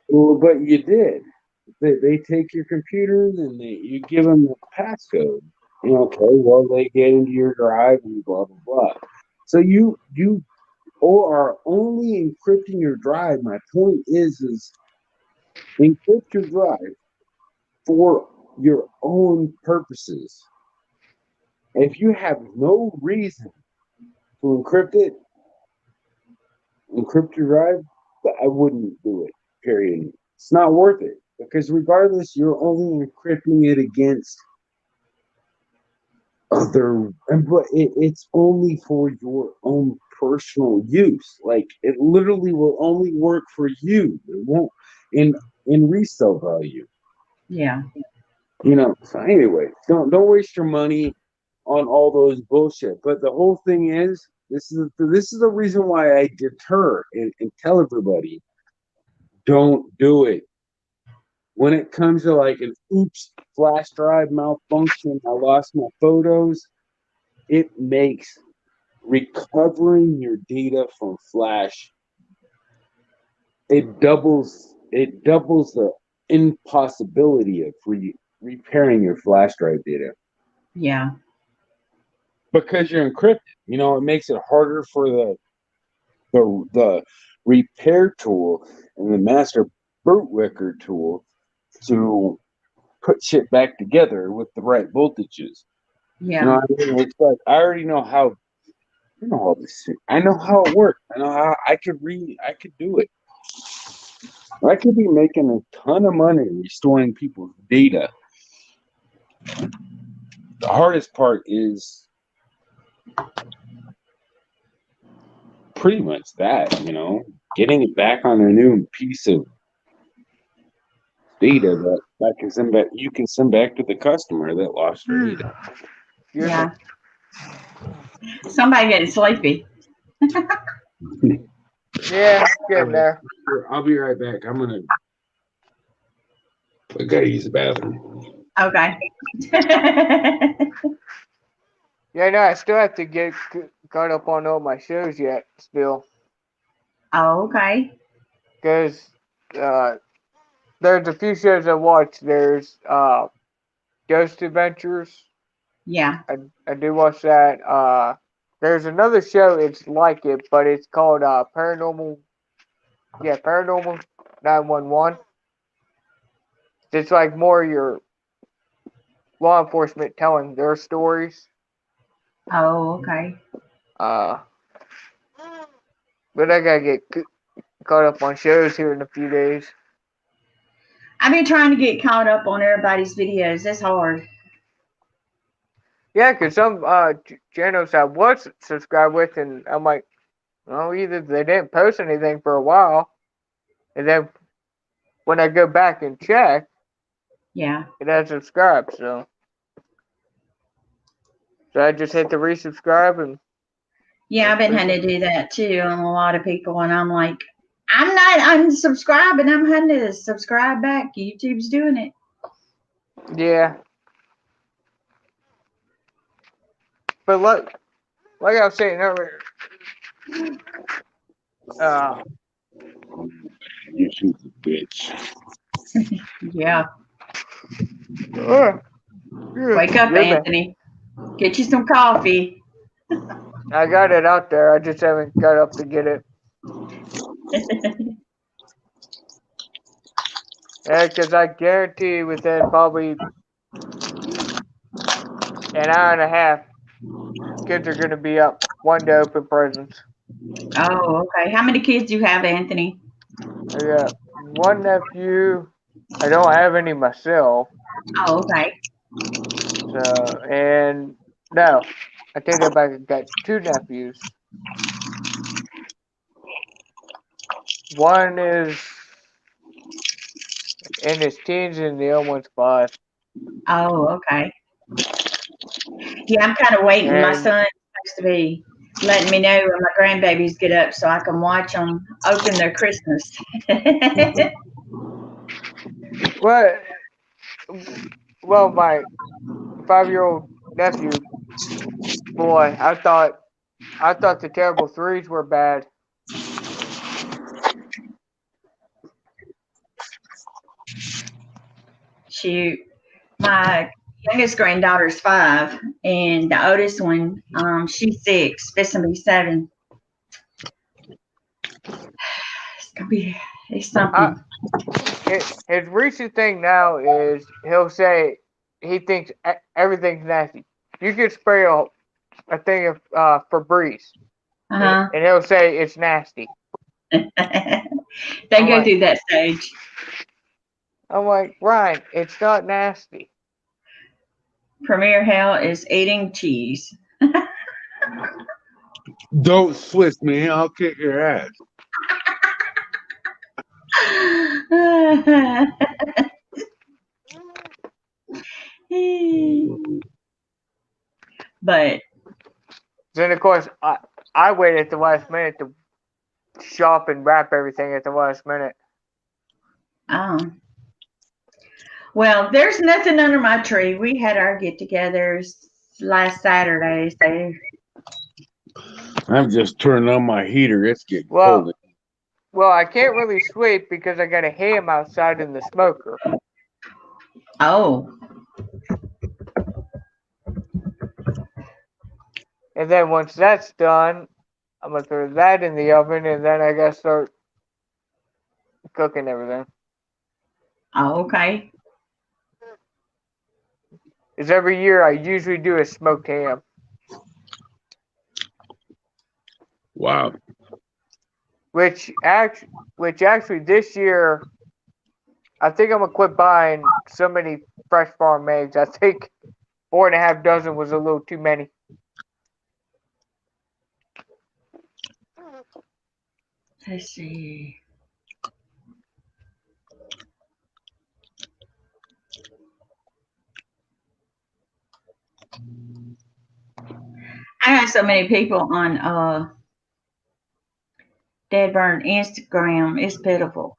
But you did. They take your computers and you give them the passcode. Okay, well they get into your drive and blah blah blah. So you are only encrypting your drive. My point is encrypt your drive for your own purposes. If you have no reason to encrypt your drive, I wouldn't do it. Period. It's not worth it because regardless, you're only encrypting it against but it's only for your own personal use. Like it literally will only work for you. It won't in resale value.
Yeah.
So anyway, don't waste your money on all those bullshit. But the whole thing is, this is the reason why I deter and tell everybody, don't do it. When it comes to like an oops flash drive malfunction, I lost my photos, it makes recovering your data from flash, it doubles the impossibility of repairing your flash drive data
Yeah.
because you're encrypted. It makes it harder for the repair tool and the master bootlicker tool to put shit back together with the right voltages.
Yeah.
What I mean? It's like I already know how. I know all this shit. I know how it works. I know how I could do it. I could be making a ton of money restoring people's data. The hardest part is pretty much that, getting it back on a new piece of data that can send back. You can send back to the customer that lost their data.
Yeah. Somebody getting sleepy.
Yeah, getting there.
I'll be right back. I gotta use the bathroom.
Okay.
Yeah, no, I still have to get caught up on all my shows yet, still.
Oh, okay.
Because there's a few shows I watch. There's Ghost Adventures.
Yeah.
I do watch that. There's another show, it's like it, but it's called Paranormal 911. It's like more your law enforcement telling their stories.
Oh, okay.
But I gotta get caught up on shows here in a few days.
I've been trying to get caught up on everybody's videos. It's hard.
Yeah, because some channels I was subscribed with, and I'm like, well, either they didn't post anything for a while, and then when I go back and check,
Yeah.
it has subscribed. So I just hit the resubscribe and.
Yeah, I've been having to do that too on a lot of people, and I'm like, I'm not unsubscribing. I'm having to subscribe back. YouTube's doing it.
Yeah. But like I was saying earlier,
You shoot the bitch.
Yeah.
Wake
Wake up, Anthony. Get you some coffee.
I got it out there. I just haven't got up to get it. Yeah, because I guarantee within probably an hour and a half, kids are going to be up wanting to open presents.
Oh, okay. How many kids do you have, Anthony?
I got one nephew. I don't have any myself.
Oh, okay.
So, and no, I take that back. I got two nephews. One is in his teens and the other one's 5.
Oh, okay. Yeah, I'm kind of waiting. My
And
son's supposed to be letting me know when my grandbabies get up so I can watch them open their Christmas.
well, my 5-year-old nephew, boy, I thought the terrible threes were bad.
Shoot, my youngest granddaughter's 5, and the oldest one, she's 6, fixing to be 7. It's something.
His recent thing now is he'll say he thinks everything's nasty. You could spray a thing of Febreze,
Uh-huh.
and he'll say it's nasty.
They go through that stage.
I'm like, Ryan, it's not nasty.
Premier hell is eating cheese.
Don't Swiss me, I'll kick your ass.
But
then of course I wait at the last minute to shop and wrap everything at the last minute.
Well, there's nothing under my tree. We had our get-togethers last Saturday, so
I'm just turning on my heater. It's getting cold.
Well, I can't really sleep because I got a ham outside in the smoker.
Oh.
And then once that's done, I'm gonna throw that in the oven, and then I gotta start cooking everything.
Oh, okay.
Because every year I usually do a smoked ham.
Wow.
Which actually this year, I think I'm gonna quit buying so many fresh farm eggs. I think 4.5 dozen was a little too many.
Let's see. I got so many people on Dead Burn Instagram. It's pitiful.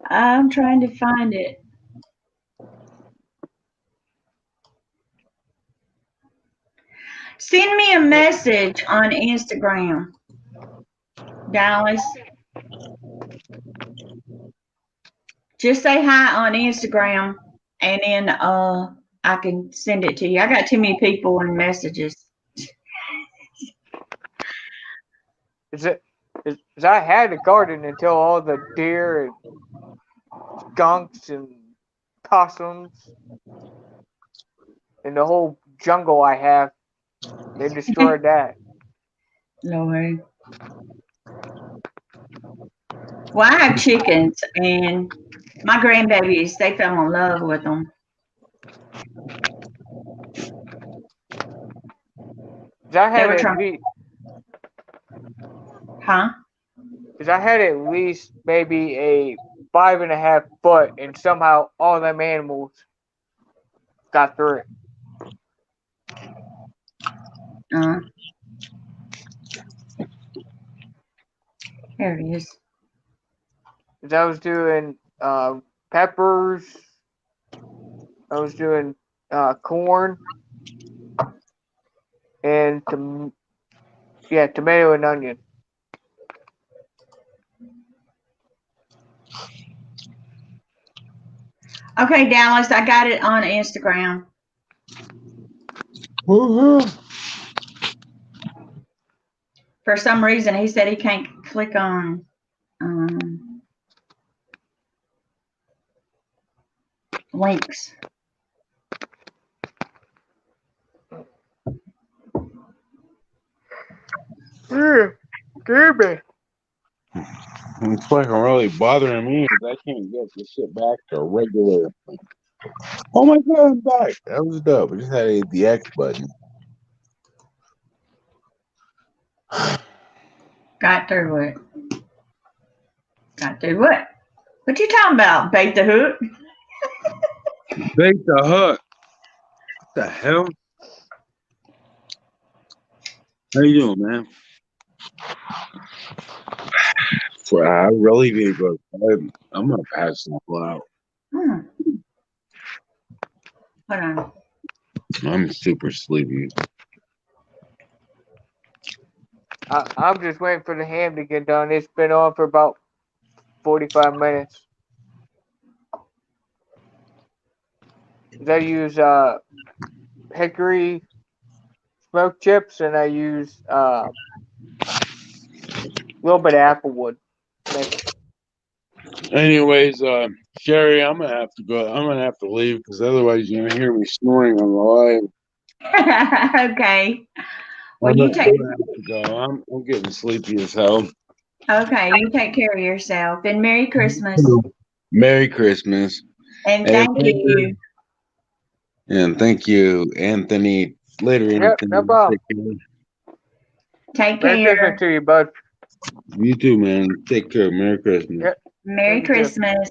I'm trying to find it. Send me a message on Instagram, Dallas. Just say hi on Instagram, and then I can send it to you. I got too many people and messages.
I had a garden until all the deer and skunks and possums and the whole jungle I have, they destroyed that.
Lord. Well, I have chickens, and my grandbabies, they fell in love with them.
I
They
had
were
at
trying,
least,
huh?
I had at least maybe a 5.5 foot, and somehow all them animals got through it.
There it is.
I was doing peppers, I was doing corn, and tomato and onion.
Okay, Dallas, I got it on Instagram.
Woohoo!
For some reason, he said he can't click on links.
Give me.
It's fucking really bothering me because I can't get this shit back to regular. Oh my god, I'm back. That was dope. I just had to hit the X button.
Got through it. Got through what? What you talking about? Bait the hook?
Bait the hook. What the hell? How you doing, man?
I really need to go to bed. I'm gonna pass the hell out.
Hold on.
I'm super sleepy.
I'm just waiting for the ham to get done. It's been on for about 45 minutes. I use hickory smoked chips, and I use a little bit of applewood.
Anyways, Sherry, I'm gonna have to go. I'm gonna have to leave because otherwise you're gonna hear me snoring on the line.
Okay. Well,
I'm
you
gonna
take.
have to go. I'm getting sleepy as hell.
Okay, you take care of yourself. And Merry Christmas.
Merry Christmas.
And thank you.
And thank you, Anthony. Later,
Yep,
Anthony.
no problem.
Take
Merry
care.
Christmas to you, bud.
You too, man. Take care. Merry Christmas.
Yep.
Merry
Thank you, too.
Christmas.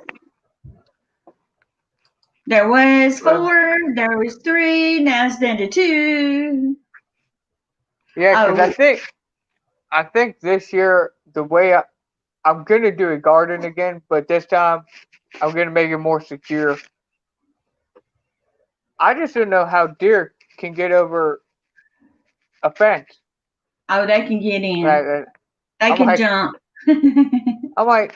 There was 4, there was 3, now it's down to 2.
Yeah, because
Oh,
I think this year the way I'm gonna do a garden again, but this time I'm gonna make it more secure. I just don't know how deer can get over a fence.
oh, they can get in.
Right,
They
I'm
can
like-
jump.
I'm like,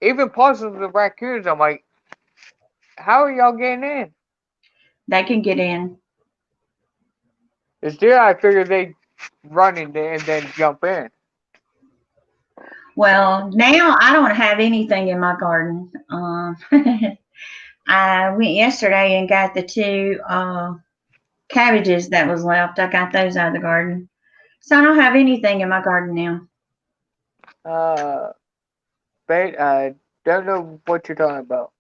even possums and raccoons. I'm like, how are y'all getting in?
They can get in.
This deer, I figured they run in there and then jump in.
Well, now I don't have anything in my garden. I went yesterday and got the 2 cabbages that was left. I got those out of the garden. So I don't have anything in my garden now.
But I don't know what you're talking about.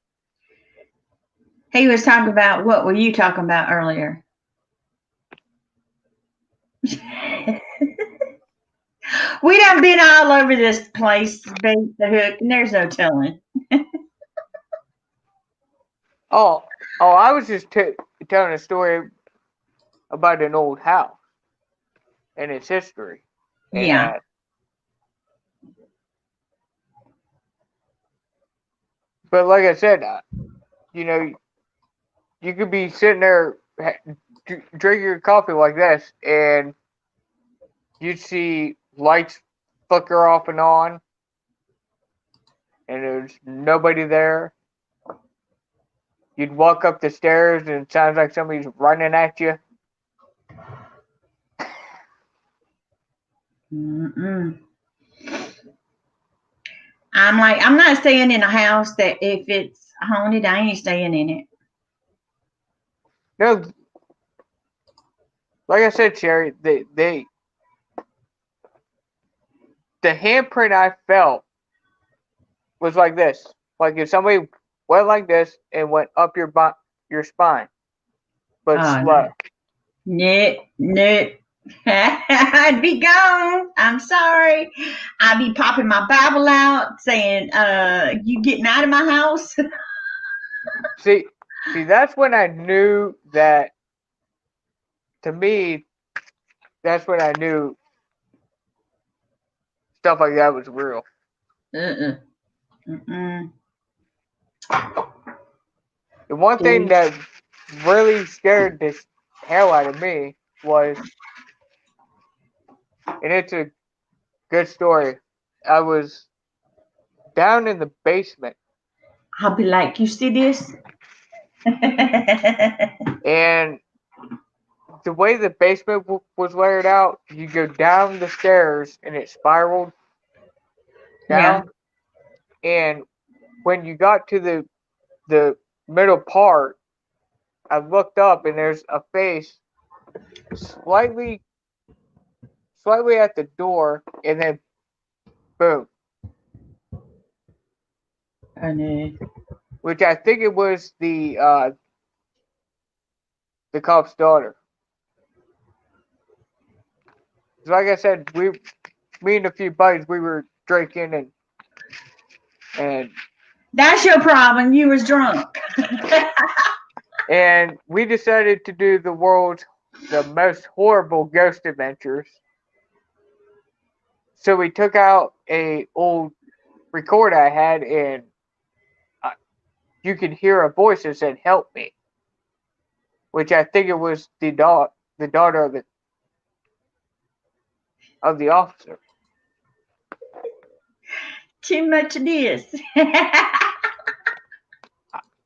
He was talking about, what were you talking about earlier? We done been all over this place, bait the hook, and there's no telling.
Oh, I was just telling a story about an old house and its history.
Yeah.
But like I said, you could be sitting there drink your coffee like this, and you'd see lights flicker off and on, and there's nobody there. You'd walk up the stairs, and it sounds like somebody's running at you.
Mm-mm. I'm like, I'm not staying in a house that if it's haunted, I ain't staying in it.
No, like I said, Sherry, the handprint I felt was like this. Like if somebody went like this and went up your spine, but
Oh,
slow.
no. I'd be gone. I'm sorry. I'd be popping my Bible out saying, you getting out of my house?
See, that's when I knew that, to me, that's when I knew stuff like that was real.
Mm-mm.
The one thing that really scared the hell out of me was, and it's a good story, I was down in the basement.
I'll be like, you see this?
And the way the basement was layered out, you go down the stairs and it spiraled down. Yeah. And when you got to the middle part, I looked up and there's a face slightly at the door, and then boom.
I know.
Which I think it was the cop's daughter. So like I said, me and a few buddies, we were drinking and
that's your problem. You was drunk.
and we decided to do the most horrible ghost adventures. So we took out a old recorder I had, and you could hear a voice that said, "Help me," which I think it was the daughter of the officer.
Too much of this.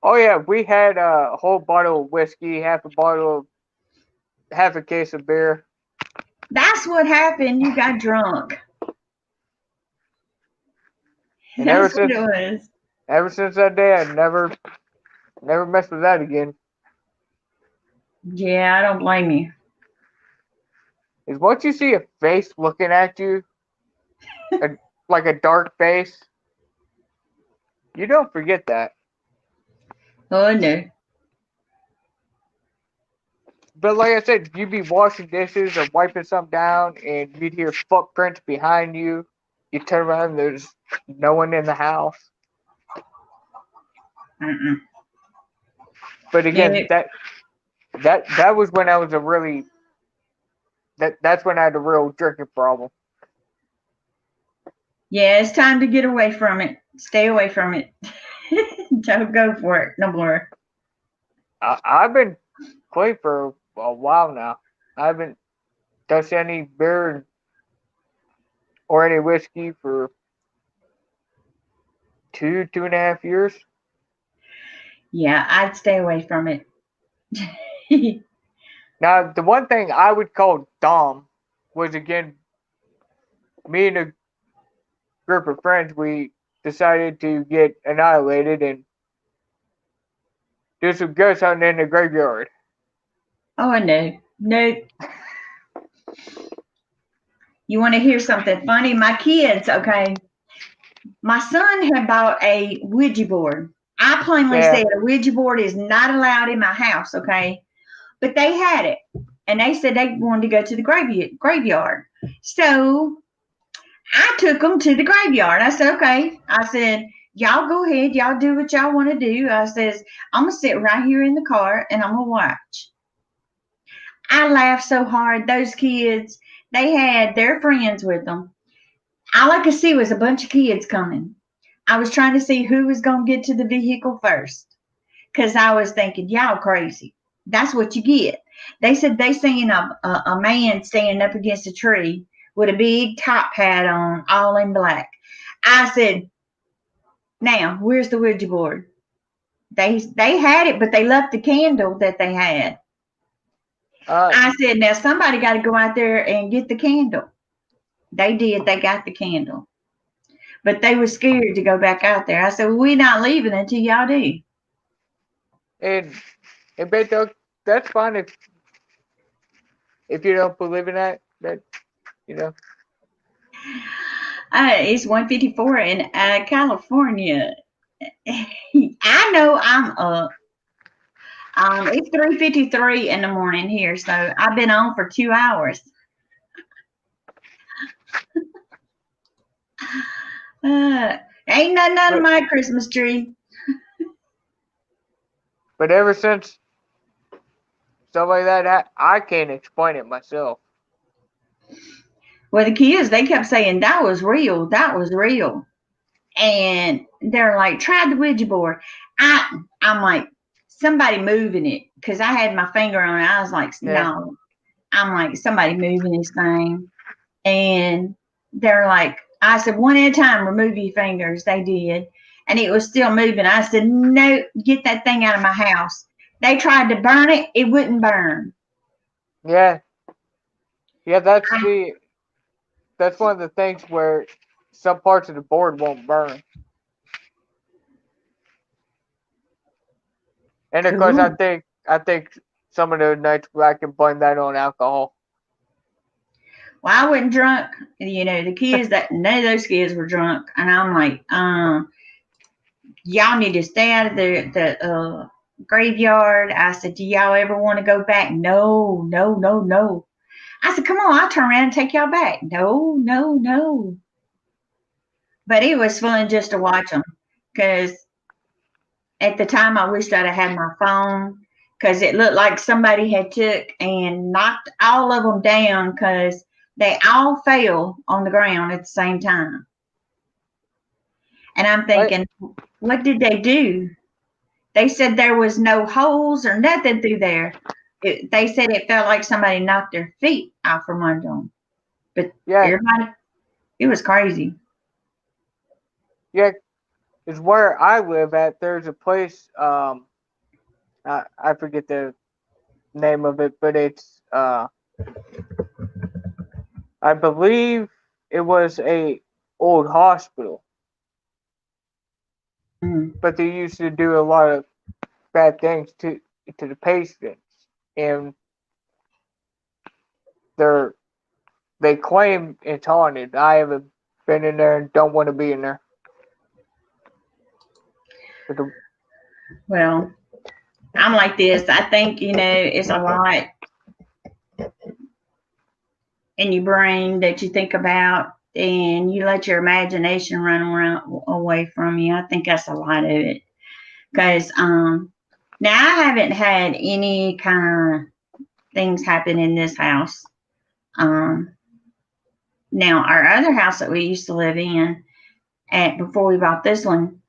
Oh yeah, we had a whole bottle of whiskey, half a case of beer.
That's what happened. You got drunk.
And
That's what it was.
Ever since that day, I never messed with that again.
Yeah, I don't blame you.
Is once you see a face looking at you, like a dark face, you don't forget that.
Oh no.
But like I said, you'd be washing dishes or wiping something down, and you'd hear footprints behind you. You turn around, and there's no one in the house.
Mm-mm.
But again, that was when I was that's when I had a real drinking problem.
Yeah, it's time to get away from it. Stay away from it. Don't go for it no more.
I've been clean for a while now. I haven't touched any beer or any whiskey for 2.5 years.
Yeah, I'd stay away from it.
Now, the one thing I would call dumb was, again, me and a group of friends, we decided to get annihilated and do some ghost hunting in the graveyard.
Oh, no. No. You want to hear something funny? My kids, okay. My son had bought a Ouija board. I plainly said a Ouija board is not allowed in my house, okay? But they had it. And they said they wanted to go to the graveyard. So I took them to the graveyard. I said, okay. I said, y'all go ahead. Y'all do what y'all want to do. I says, I'm going to sit right here in the car and I'm going to watch. I laughed so hard. Those kids, they had their friends with them. All I could see was a bunch of kids coming. I was trying to see who was going to get to the vehicle first. Because I was thinking, y'all crazy. That's what you get. They said they seen a man standing up against a tree with a big top hat on, all in black. I said, now, where's the Ouija board? They had it, but they left the candle that they had. I said, now somebody got to go out there and get the candle. They did. They got the candle. But they were scared to go back out there. I said, well, we're not leaving until y'all do.
And but that's fine if you don't believe in that, you know.
It's 1:54 in California. I know I'm up. It's 3:53 in the morning here, so I've been on for 2 hours. Ain't nothing under my Christmas tree.
But ever since stuff like that, I can't explain it myself.
Well, the kids, they kept saying that was real. That was real. And they're like, try the Ouija board. I'm like, somebody moving it, because I had my finger on it. I was like, no. I'm like, somebody moving this thing. And they're like, I said, one at a time, remove your fingers. They did. And it was still moving. I said, no, get that thing out of my house. They tried to burn it. It wouldn't burn.
Yeah. Yeah, that's one of the things where some parts of the board won't burn. And of course, I think some of the nights I can blame that on alcohol.
Well, I wasn't drunk. The kids, none of those kids were drunk. And I'm like, y'all need to stay out of the graveyard. I said, do y'all ever want to go back? No, no, no, no. I said, come on, I'll turn around and take y'all back. No, no, no. But it was fun just to watch them, because at the time I wished I'd have had my phone, because it looked like somebody had took and knocked all of them down, because they all fell on the ground at the same time. And I'm thinking, what did they do? They said there was no holes or nothing through there. They said it felt like somebody knocked their feet out from under them. But everybody, it was crazy.
Yeah, it's where I live at. There's a place, I forget the name of it, but it's, I believe it was a old hospital. But they used to do a lot of bad things to the patients, and they claim it's haunted. I haven't been in there and don't want to be in there.
Well, I'm like this. I think, it's a lot in your brain that you think about, and you let your imagination run around away from you. I think that's a lot of it. Because now I haven't had any kind of things happen in this house. Now our other house that we used to live in, before we bought this one,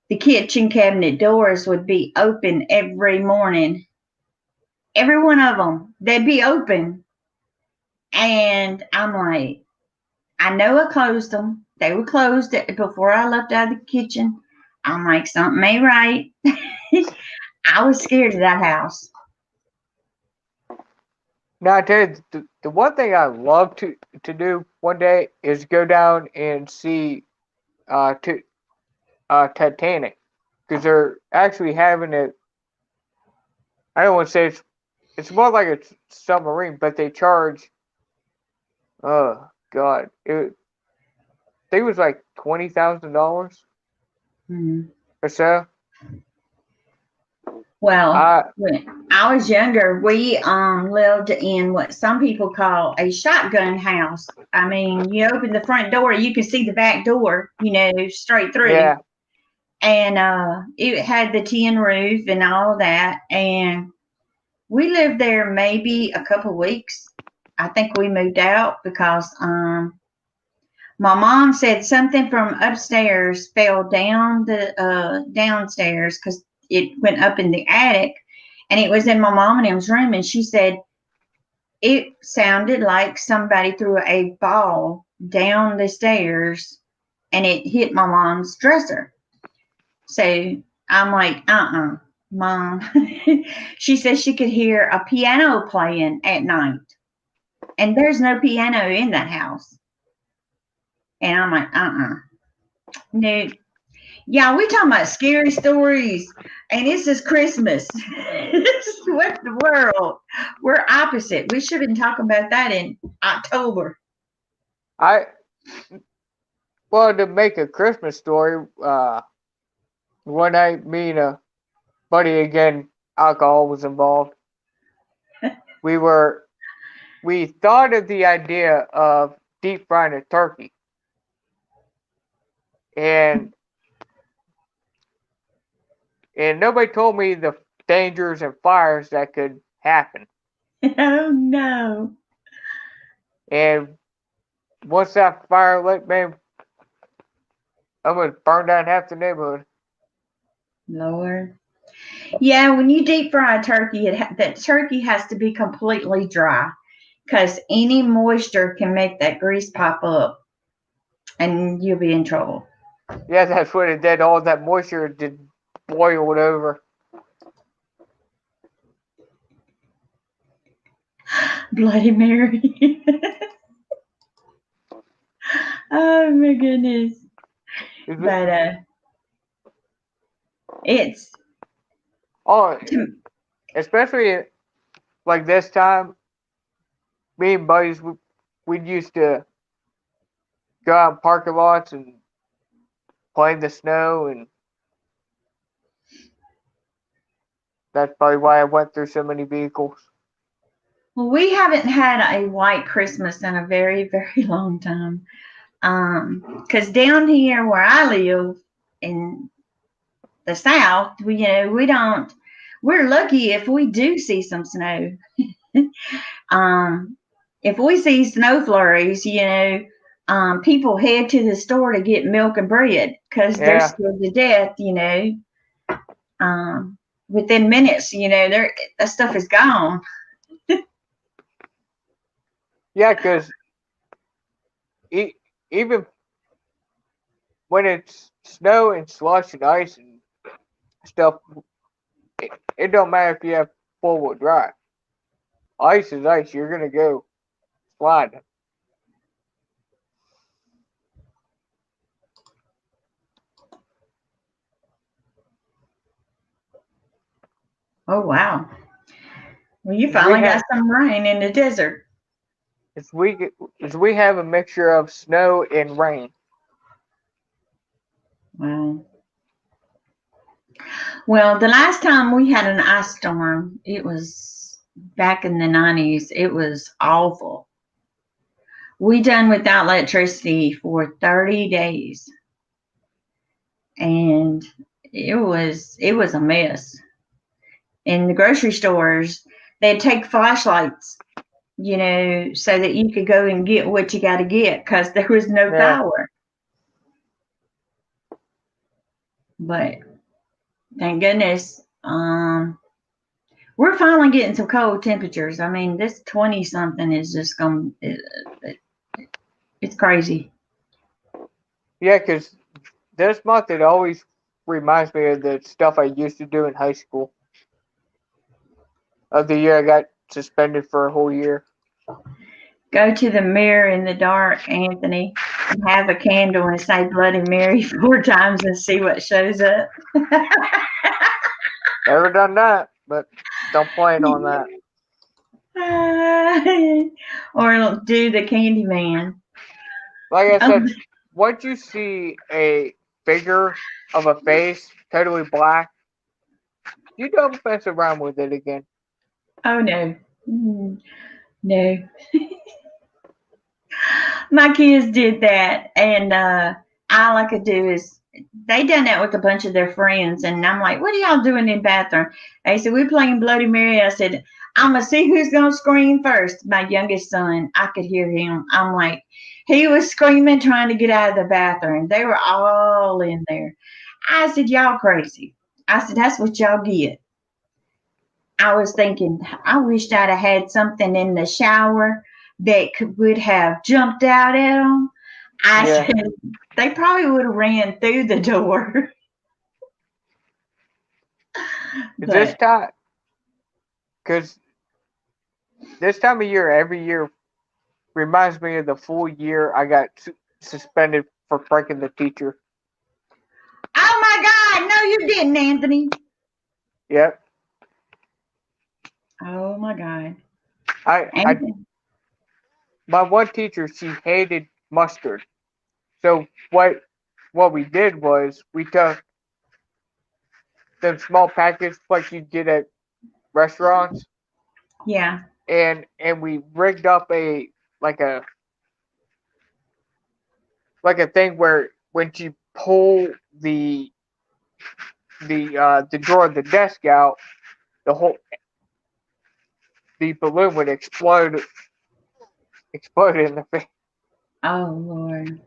the kitchen cabinet doors would be open every morning. Every one of them, they'd be open. And I'm like, I know I closed them. They were closed before I left out of the kitchen. I'm like, something ain't right. I was scared of that house.
Now, I tell you, the one thing I love to do one day is go down and see Titanic, because they're actually having it. I don't want to say it's more like a submarine, but they charge. Oh God, I think it was like $20,000 or so.
Well, when I was younger, we lived in what some people call a shotgun house. I mean, you open the front door, you can see the back door, straight through.
Yeah.
And it had the tin roof and all that. And we lived there maybe a couple weeks. I think we moved out because my mom said something from upstairs fell down the downstairs, because it went up in the attic, And it was in my mom and them's room, and she said it sounded like somebody threw a ball down the stairs and it hit my mom's dresser. So I'm like, Mom. She says she could hear a piano playing at night. And there's no piano in that house. And I'm like, no. Yeah, we talking about scary stories, and this is Christmas. What the world? We're opposite. We shouldn't talk about that in October.
Well, to make a Christmas story, one night me and a buddy, again, alcohol was involved. We thought of the idea of deep frying a turkey. And nobody told me the dangers and fires that could happen.
Oh no.
And once that fire lit, man, I'm gonna burn down half the neighborhood.
Lord. Yeah, when you deep fry a turkey, that turkey has to be completely dry, because any moisture can make that grease pop up, and you'll be in trouble.
Yeah, that's what it did. All that moisture did boiled over.
Bloody Mary. Oh my goodness. But it's
especially like this time, me and buddies, we'd used to go out in parking lots and play in the snow, and that's probably why I went through so many vehicles.
Well, we haven't had a white Christmas in a very, very long time. Because down here where I live in the South, we're lucky if we do see some snow. If we see snow flurries, people head to the store to get milk and bread because they're scared to death, within minutes, that stuff is gone.
Yeah, because even when it's snow and slush and ice and stuff, it don't matter if you have four-wheel drive. Ice is ice. You're gonna go sliding.
Oh wow! Well, you finally got some rain in the desert.
We have a mixture of snow and rain.
Wow. Well, the last time we had an ice storm, it was back in the 90s. It was awful. We done without electricity for 30 days. And it was a mess. In the grocery stores, they'd take flashlights, so that you could go and get what you got to get because there was no power. But thank goodness, we're finally getting some cold temperatures. I mean, this 20-something is just it's crazy.
Yeah, because this month it always reminds me of the stuff I used to do in high school. Of the year I got suspended for a whole year.
Go to the mirror in the dark, Anthony, and have a candle and say Bloody Mary 4 times and see what shows up.
Never done that, but don't plan on that.
Or do the Candyman.
Like I said, once you see a figure of a face totally black, you don't mess around with it again.
Oh no. No. My kids did that, and all I could do is they done that with a bunch of their friends, and I'm like, what are y'all doing in the bathroom? They said, we're playing Bloody Mary. I said, I'm gonna see who's gonna scream first. My youngest son, I could hear him. I'm like, he was screaming, trying to get out of the bathroom. They were all in there. I said, y'all crazy. I said, that's what y'all get. I was thinking, I wished I'd have had something in the shower that would have jumped out at them. I
Yeah.
said, they probably would have ran through the door.
This
But
time, because this time of year, every year reminds me of the full year I got suspended for pranking the teacher.
oh my God, no, you didn't, Anthony.
Yep.
Oh my God.
I my one teacher, she hated mustard. So what we did was we took them small packets like you get at restaurants,
Yeah.
and we rigged up a like a like a thing where when you pull the drawer of the desk out, the balloon would explode in the face.
Oh Lord.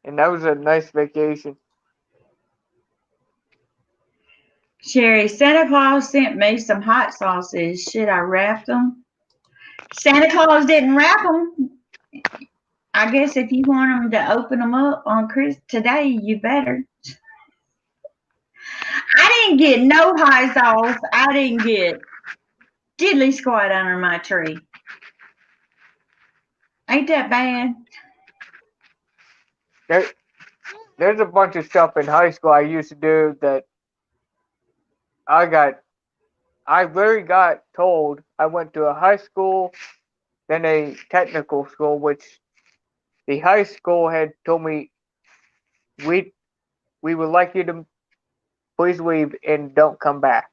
And that was a nice vacation.
Sherry, Santa Claus sent me some hot sauces. Should I wrap them? Santa Claus didn't wrap them. I guess if you want them to open them up on today, you better. I didn't get no hot sauce. I didn't get diddly squat under my tree. Ain't that bad?
There's a bunch of stuff in high school I used to do that I literally got told. I went to a high school, then a technical school, which the high school had told me we would like you to please leave and don't come back.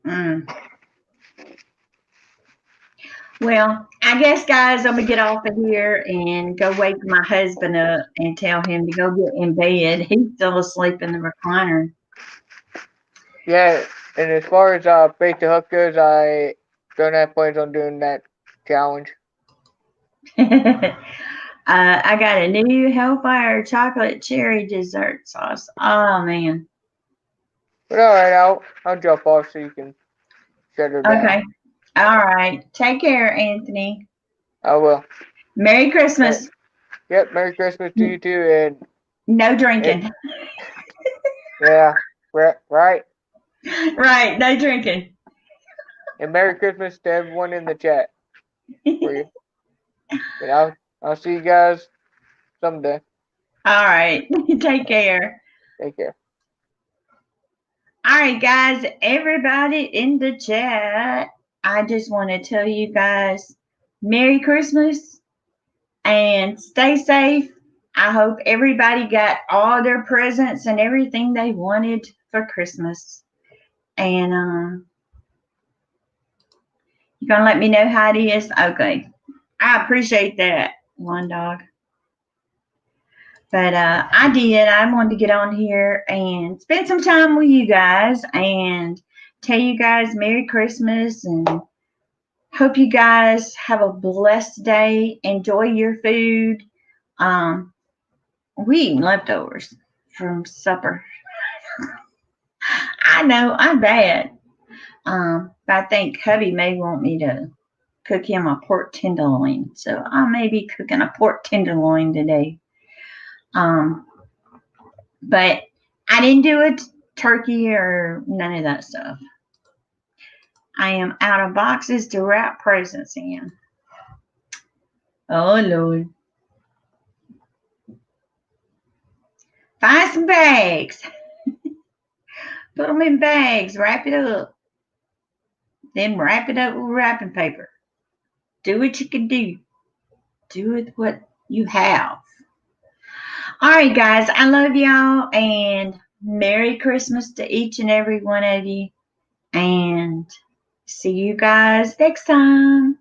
Mm. Well, I guess, guys, I'm going to get off of here and go wake my husband up and tell him to go get in bed. He's still asleep in the recliner.
Yeah, and as far as Bait the Hook goes, I don't have plans on doing that challenge.
I got a new Hellfire chocolate cherry dessert sauce. Oh, man.
But all right, I'll drop off so you can shut her down.
Okay. All right. Take care, Anthony.
I will.
Merry Christmas.
Yep, Merry Christmas to you too, and
No drinking.
yeah, right.
Right, no drinking.
And Merry Christmas to everyone in the chat for you. And I'll see you guys someday.
All right. Take care.
Take care.
All right, guys, everybody in the chat, I just want to tell you guys Merry Christmas and stay safe. I hope everybody got all their presents and everything they wanted for Christmas. And you're going to let me know how it is? Okay. I appreciate that, one dog. But I did. I wanted to get on here and spend some time with you guys and tell you guys Merry Christmas and hope you guys have a blessed day. Enjoy your food. We eating leftovers from supper. I know, I'm bad. But I think hubby may want me to cook him a pork tenderloin. So I may be cooking a pork tenderloin today. But I didn't do a turkey or none of that stuff. I am out of boxes to wrap presents in. Oh, Lord. Find some bags. Put them in bags. Wrap it up. Then wrap it up with wrapping paper. Do what you can do. Do with what you have. All right, guys. I love y'all. And Merry Christmas to each and every one of you. And see you guys next time.